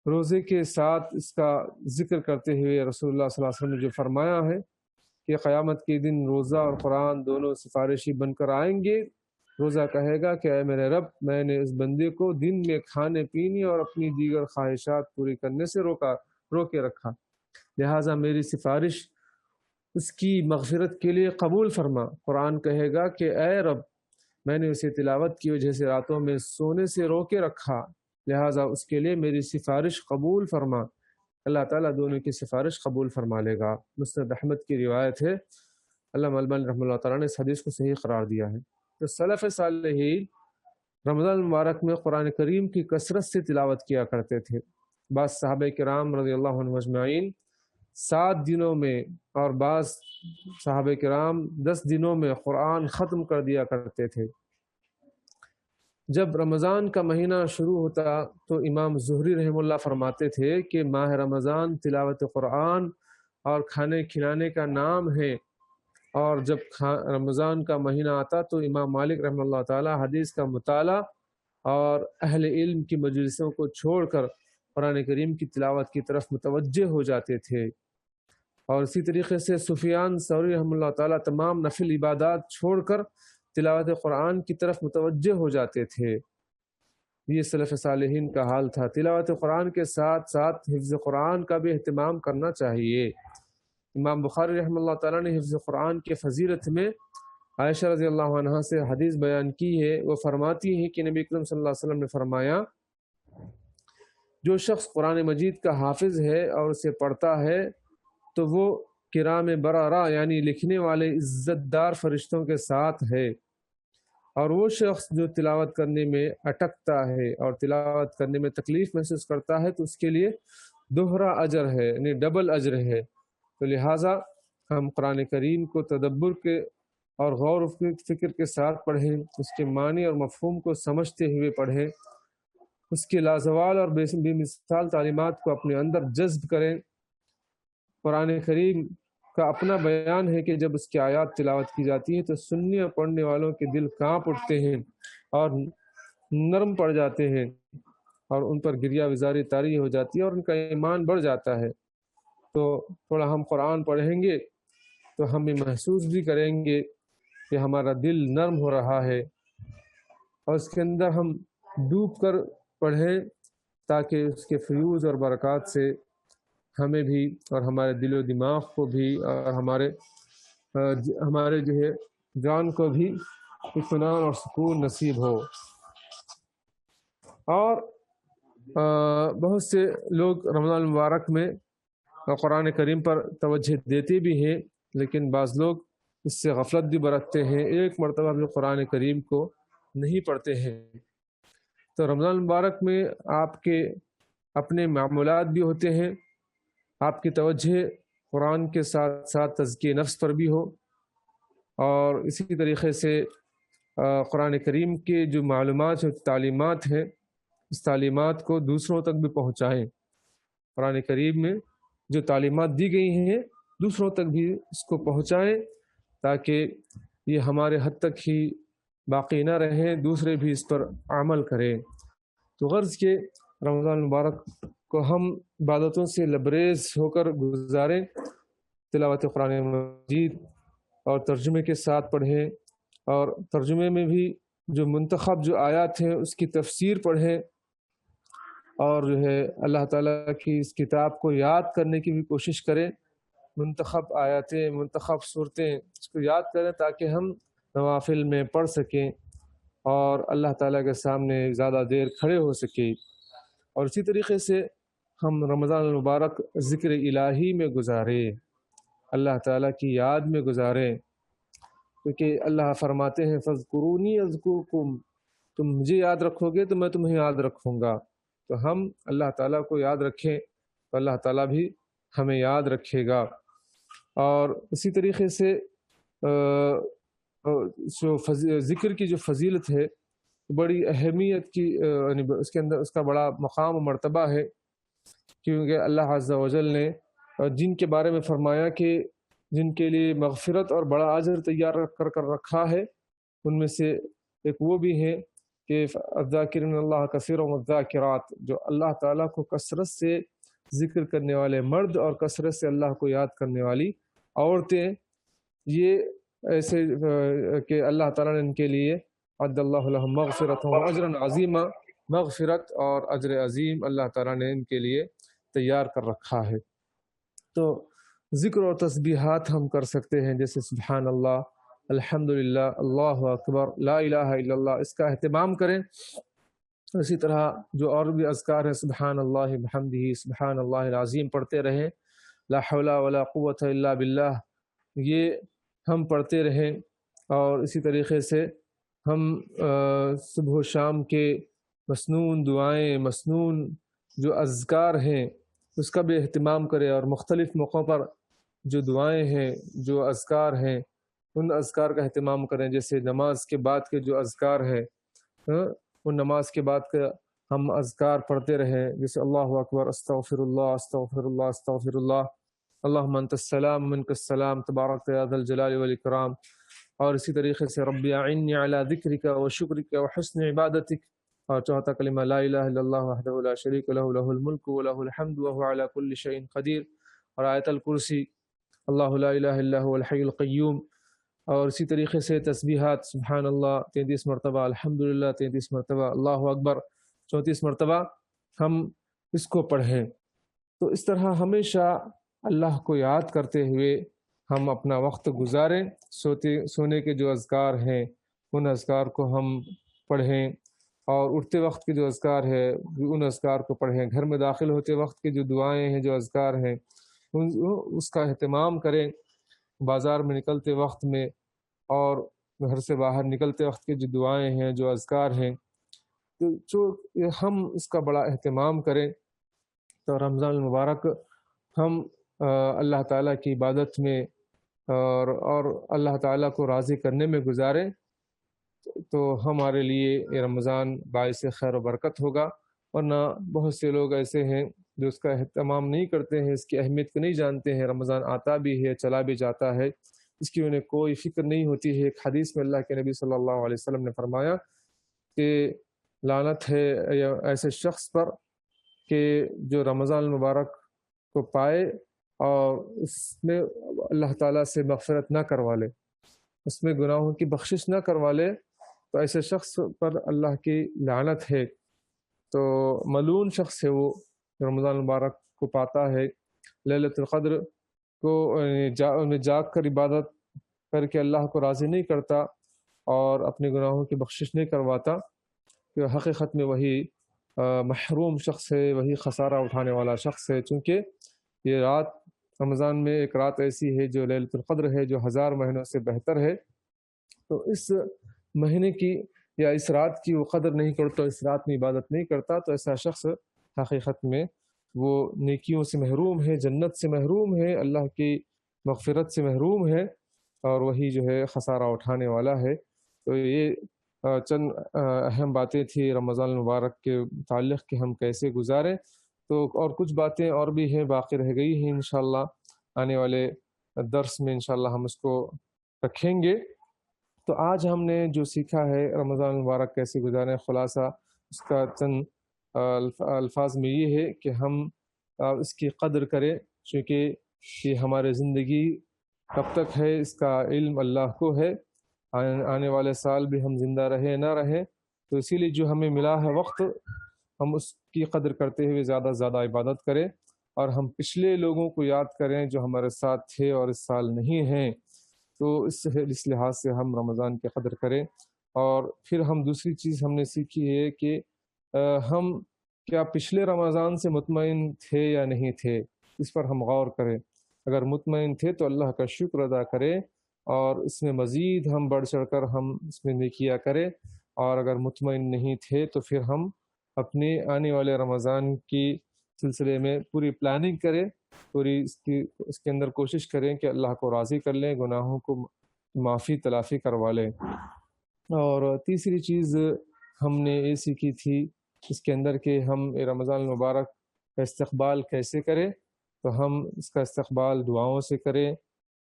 روزے کے ساتھ اس کا ذکر کرتے ہوئے رسول اللہ صلی اللہ علیہ وسلم نے جو فرمایا ہے کہ قیامت کے دن روزہ اور قرآن دونوں سفارشی بن کر آئیں گے۔ روزہ کہے گا کہ اے میرے رب، میں نے اس بندے کو دن میں کھانے پینے اور اپنی دیگر خواہشات پوری کرنے سے روکے رکھا، لہٰذا میری سفارش اس کی مغفرت کے لیے قبول فرما۔ قرآن کہے گا کہ اے رب، میں نے اسے تلاوت کی وجہ سے راتوں میں سونے سے روکے رکھا، لہٰذا اس کے لیے میری سفارش قبول فرما۔ اللہ تعالیٰ دونوں کی سفارش قبول فرما لے گا۔ مسند احمد کی روایت ہے۔ علامہ البانی رحمۃ اللہ تعالیٰ نے اس حدیث کو صحیح قرار دیا ہے۔ تو سلف صالحین رمضان المبارک میں قرآن کریم کی کثرت سے تلاوت کیا کرتے تھے۔ بعض صحابہ کرام رضی اللہ عنہم اجمعین 7 دنوں میں اور بعض صحابہ کرام 10 دنوں میں قرآن ختم کر دیا کرتے تھے۔ جب رمضان کا مہینہ شروع ہوتا تو امام زہری رحمہ اللہ فرماتے تھے کہ ماہ رمضان تلاوت قرآن اور کھانے کھلانے کا نام ہے، اور جب رمضان کا مہینہ آتا تو امام مالک رحمہ اللہ تعالی حدیث کا مطالعہ اور اہل علم کی مجلسوں کو چھوڑ کر قرآن کریم کی تلاوت کی طرف متوجہ ہو جاتے تھے، اور اسی طریقے سے سفیان ثوری رحمہ اللہ تعالی تمام نفل عبادات چھوڑ کر تلاوت قرآن کی طرف متوجہ ہو جاتے تھے۔ یہ سلف صالحین کا حال تھا۔ تلاوت قرآن کے ساتھ ساتھ حفظ قرآن کا بھی اہتمام کرنا چاہیے۔ امام بخاری رحمہ اللہ تعالیٰ نے حفظ قرآن کے فضیلت میں عائشہ رضی اللہ عنہا سے حدیث بیان کی ہے۔ وہ فرماتی ہیں کہ نبی اکرم صلی اللہ علیہ وسلم نے فرمایا، جو شخص قرآن مجید کا حافظ ہے اور اسے پڑھتا ہے تو وہ کرام بررہ یعنی لکھنے والے عزت دار فرشتوں کے ساتھ ہے، اور وہ شخص جو تلاوت کرنے میں اٹکتا ہے اور تلاوت کرنے میں تکلیف محسوس کرتا ہے تو اس کے لیے دوہرا اجر ہے، یعنی ڈبل اجر ہے۔ تو لہٰذا ہم قرآن کریم کو تدبر کے اور غور و فکر کے ساتھ پڑھیں، اس کے معنی اور مفہوم کو سمجھتے ہوئے پڑھیں، اس کے لازوال اور بے مثال تعلیمات کو اپنے اندر جذب کریں۔ قرآن کریم کا اپنا بیان ہے کہ جب اس کی آیات تلاوت کی جاتی ہے تو سننے اور پڑھنے والوں کے دل کانپ اٹھتے ہیں اور نرم پڑ جاتے ہیں اور ان پر گریہ وزاری طاری ہو جاتی ہے اور ان کا ایمان بڑھ جاتا ہے۔ تو تھوڑا ہم قرآن پڑھیں گے تو ہم یہ محسوس بھی کریں گے کہ ہمارا دل نرم ہو رہا ہے، اور اس کے اندر ہم ڈوب کر پڑھیں تاکہ اس کے فیوز اور برکات سے ہمیں بھی اور ہمارے دل و دماغ کو بھی اور ہمارے جو ہے جان کو بھی اطمینان اور سکون نصیب ہو۔ اور بہت سے لوگ رمضان المبارک میں قرآن کریم پر توجہ دیتے بھی ہیں، لیکن بعض لوگ اس سے غفلت بھی برتتے ہیں، ایک مرتبہ بھی قرآن کریم کو نہیں پڑھتے ہیں۔ تو رمضان المبارک میں آپ کے اپنے معمولات بھی ہوتے ہیں، آپ کی توجہ قرآن کے ساتھ ساتھ تزکیہ نفس پر بھی ہو، اور اسی طریقے سے قرآن کریم کے جو معلومات اور تعلیمات ہیں اس تعلیمات کو دوسروں تک بھی پہنچائیں۔ قرآن کریم میں جو تعلیمات دی گئی ہیں دوسروں تک بھی اس کو پہنچائیں تاکہ یہ ہمارے حد تک ہی باقی نہ رہیں، دوسرے بھی اس پر عمل کریں۔ تو غرض کے رمضان المبارک کو ہم عبادتوں سے لبریز ہو کر گزاریں، تلاوت قرآن مجید اور ترجمے کے ساتھ پڑھیں، اور ترجمے میں بھی جو منتخب جو آیات ہیں اس کی تفسیر پڑھیں، اور جو ہے اللہ تعالیٰ کی اس کتاب کو یاد کرنے کی بھی کوشش کریں۔ منتخب آیاتیں، منتخب صورتیں اس کو یاد کریں تاکہ ہم نوافل میں پڑھ سکیں اور اللہ تعالیٰ کے سامنے زیادہ دیر کھڑے ہو سکیں۔ اور اسی طریقے سے ہم رمضان المبارک ذکر الہی میں گزاریں، اللہ تعالیٰ کی یاد میں گزاریں، کیونکہ اللہ فرماتے ہیں فَاذْكُرُونِي أَذْكُرْكُمْ، تم مجھے یاد رکھو گے تو میں تمہیں یاد رکھوں گا۔ تو ہم اللہ تعالیٰ کو یاد رکھیں تو اللہ تعالیٰ بھی ہمیں یاد رکھے گا۔ اور اسی طریقے سے ذکر کی جو فضیلت ہے بڑی اہمیت کی، اس کے اندر اس کا بڑا مقام و مرتبہ ہے، کیونکہ اللہ عز و جل نے جن کے بارے میں فرمایا کہ جن کے لیے مغفرت اور بڑا اجر تیار کر رکھا ہے، ان میں سے ایک وہ بھی ہیں کہ الذاکرین اللہ کثیرا والذاکرات، جو اللہ تعالیٰ کو کثرت سے ذکر کرنے والے مرد اور کثرت سے اللہ کو یاد کرنے والی عورتیں، یہ ایسے کہ اللہ تعالیٰ نے ان کے لیے عد اللہ لہم مغفرۃ و اجرا عظیما، مغفرت اور اجر عظیم اللہ تعالیٰ نے ان کے لیے تیار کر رکھا ہے۔ تو ذکر اور تسبیحات ہم کر سکتے ہیں، جیسے سبحان اللہ، الحمدللہ، اللہ اکبر، لا الہ الا اللہ، اس کا اہتمام کریں۔ اسی طرح جو اور بھی اذکار ہیں، سبحان اللہ بحمدہ، سبحان اللہ العظیم پڑھتے رہیں، لا حول ولا قوت الا باللہ، یہ ہم پڑھتے رہیں۔ اور اسی طریقے سے ہم صبح و شام کے مسنون دعائیں، مسنون جو اذکار ہیں اس کا بھی اہتمام کریں، اور مختلف موقعوں پر جو دعائیں ہیں، جو اذکار ہیں، ان اذکار کا اہتمام کریں۔ جیسے نماز کے بعد کے جو اذکار ہیں، ان نماز کے بعد کا ہم اذکار پڑھتے رہیں، جیسے اللہ اکبر، استغفر اللہ، استغفر اللہ، استغفر اللہ، اللہم انت السلام منک السلام، تبارک یا ذا الجلال والاکرام۔ اور اسی طریقے سے رب اعنی علی ذکرک و شکرک و حسن عبادتک، اور چوتھا کلمہ لا الہ الا اللہ وحدہ لا شریک لہ، لہ الملک و لہ الحمد وہو علی کل شیء قدیر، اور آیت الکرسی، اللہ لا الہ الا هو الحی القیوم۔ اور اسی طریقے سے تسبیحات، سبحان اللہ 33 مرتبہ، الحمدللہ 33 مرتبہ، اللہ اکبر 34 مرتبہ ہم اس کو پڑھیں۔ تو اس طرح ہمیشہ اللہ کو یاد کرتے ہوئے ہم اپنا وقت گزاریں۔ سونے کے جو اذکار ہیں ان اذکار کو ہم پڑھیں، اور اٹھتے وقت کے جو اذکار ہے ان اذکار کو پڑھیں، گھر میں داخل ہوتے وقت کے جو دعائیں ہیں، جو اذکار ہیں، اس کا اہتمام کریں، بازار میں نکلتے وقت میں، اور گھر سے باہر نکلتے وقت کے جو دعائیں ہیں، جو اذکار ہیں، تو جو ہم اس کا بڑا اہتمام کریں، تو رمضان المبارک ہم اللہ تعالیٰ کی عبادت میں اور اللہ تعالیٰ کو راضی کرنے میں گزاریں، تو ہمارے لیے یہ رمضان باعث خیر و برکت ہوگا۔ ورنہ بہت سے لوگ ایسے ہیں جو اس کا اہتمام نہیں کرتے ہیں، اس کی اہمیت کو نہیں جانتے ہیں، رمضان آتا بھی ہے، چلا بھی جاتا ہے، اس کی انہیں کوئی فکر نہیں ہوتی ہے۔ ایک حدیث میں اللہ کے نبی صلی اللہ علیہ وسلم نے فرمایا کہ لعنت ہے یا ایسے شخص پر کہ جو رمضان المبارک کو پائے اور اس میں اللہ تعالیٰ سے مغفرت نہ کروا لے، اس میں گناہوں کی بخشش نہ کروا لے، تو ایسے شخص پر اللہ کی لعنت ہے۔ تو ملعون شخص ہے وہ، رمضان المبارک کو پاتا ہے، لیلۃ القدر کو جاگ کر عبادت کر کے اللہ کو راضی نہیں کرتا اور اپنے گناہوں کی بخشش نہیں کرواتا، کہ حقیقت میں وہی محروم شخص ہے، وہی خسارہ اٹھانے والا شخص ہے۔ چونکہ یہ رات رمضان میں ایک رات ایسی ہے جو لیلۃ القدر ہے، جو 1000 مہینوں سے بہتر ہے، تو اس مہینے کی یا اس رات کی وہ قدر نہیں کرتا، اس رات میں عبادت نہیں کرتا، تو ایسا شخص حقیقت میں وہ نیکیوں سے محروم ہے، جنت سے محروم ہے، اللہ کی مغفرت سے محروم ہے، اور وہی جو ہے خسارہ اٹھانے والا ہے۔ تو یہ چند اہم باتیں تھیں رمضان المبارک کے متعلق کہ ہم کیسے گزاریں۔ تو اور کچھ باتیں اور بھی ہیں، باقی رہ گئی ہیں، انشاءاللہ آنے والے درس میں انشاءاللہ ہم اس کو رکھیں گے۔ تو آج ہم نے جو سیکھا ہے رمضان المبارک کیسے گزاریں، خلاصہ اس کا چند الفاظ میں یہ ہے کہ ہم اس کی قدر کریں، چونکہ یہ ہمارے زندگی کب تک ہے اس کا علم اللہ کو ہے، آنے والے سال بھی ہم زندہ رہیں نہ رہیں، تو اسی لیے جو ہمیں ملا ہے وقت، ہم اس کی قدر کرتے ہوئے زیادہ سے زیادہ عبادت کریں، اور ہم پچھلے لوگوں کو یاد کریں جو ہمارے ساتھ تھے اور اس سال نہیں ہیں، تو اس لحاظ سے ہم رمضان کی قدر کریں۔ اور پھر ہم دوسری چیز ہم نے سیکھی ہے کہ ہم کیا پچھلے رمضان سے مطمئن تھے یا نہیں تھے، اس پر ہم غور کریں۔ اگر مطمئن تھے تو اللہ کا شکر ادا کریں، اور اس میں مزید ہم بڑھ چڑھ کر ہم اس میں نیکیاں کریں، اور اگر مطمئن نہیں تھے تو پھر ہم اپنے آنے والے رمضان کی سلسلے میں پوری پلاننگ کریں، پوری اس کے اندر کوشش کریں کہ اللہ کو راضی کر لیں، گناہوں کو معافی تلافی کروا لیں۔ اور تیسری چیز ہم نے یہ سیکھی تھی اس کے اندر کہ ہم رمضان المبارک کا استقبال کیسے کریں، تو ہم اس کا استقبال دعاؤں سے کریں،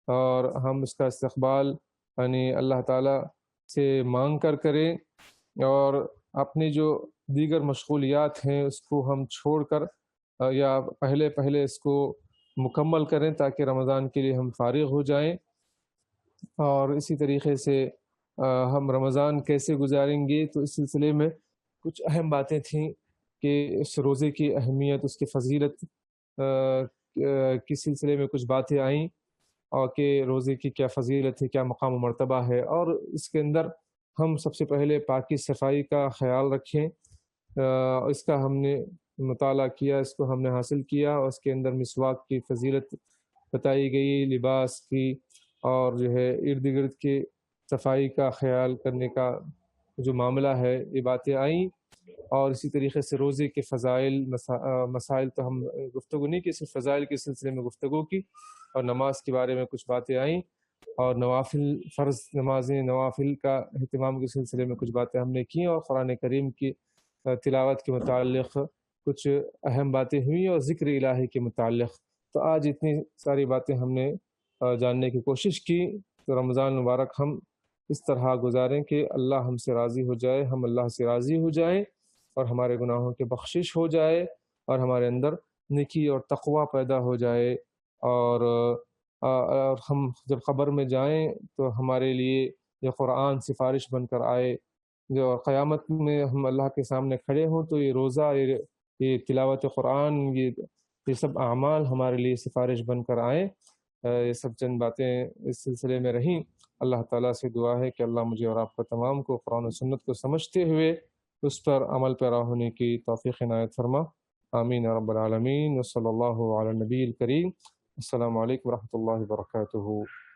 اور ہم اس کا استقبال یعنی اللہ تعالیٰ سے مانگ کر کریں، اور اپنی جو دیگر مشغولیات ہیں اس کو ہم چھوڑ کر یا پہلے اس کو مکمل کریں تاکہ رمضان کے لیے ہم فارغ ہو جائیں۔ اور اسی طریقے سے ہم رمضان کیسے گزاریں گے، تو اس سلسلے میں کچھ اہم باتیں تھیں کہ اس روزے کی اہمیت، اس کی فضیلت کی سلسلے میں کچھ باتیں آئیں، اور کہ روزے کی کیا فضیلت ہے، کیا مقام و مرتبہ ہے، اور اس کے اندر ہم سب سے پہلے پاکی صفائی کا خیال رکھیں۔ اس کا ہم نے مطالعہ کیا، اس کو ہم نے حاصل کیا، اور اس کے اندر مسواک کی فضیلت بتائی گئی، لباس کی، اور جو ہے ارد گرد کی صفائی کا خیال کرنے کا جو معاملہ ہے، یہ باتیں آئیں۔ اور اسی طریقے سے روزے کے فضائل مسائل تو ہم گفتگو نہیں کی، صرف فضائل کے سلسلے میں گفتگو کی، اور نماز کے بارے میں کچھ باتیں آئیں، اور نوافل فرض نمازیں، نوافل کا اہتمام کے سلسلے میں کچھ باتیں ہم نے کی، اور قرآن کریم کی تلاوت کے متعلق کچھ اہم باتیں ہوئیں، اور ذکر الہی کے متعلق۔ تو آج اتنی ساری باتیں ہم نے جاننے کی کوشش کی، تو رمضان مبارک ہم اس طرح گزاریں کہ اللہ ہم سے راضی ہو جائے، ہم اللہ سے راضی ہو جائیں، اور ہمارے گناہوں کی بخشش ہو جائے، اور ہمارے اندر نیکی اور تقوی پیدا ہو جائے، اور ہم جب قبر میں جائیں تو ہمارے لیے یہ قرآن سفارش بن کر آئے، جو قیامت میں ہم اللہ کے سامنے کھڑے ہوں تو یہ روزہ، یہ تلاوت قرآن، یہ سب اعمال ہمارے لیے سفارش بن کر آئیں۔ یہ سب چند باتیں اس سلسلے میں رہیں۔ اللہ تعالیٰ سے دعا ہے کہ اللہ مجھے اور آپ کو تمام کو قرآن و سنت کو سمجھتے ہوئے اس پر عمل پیرا ہونے کی توفیق عنایت فرما۔ آمین یا رب العالمین، وصلی اللہ علی النبی الکریم۔ السلام علیکم ورحمۃ اللہ وبرکاتہ۔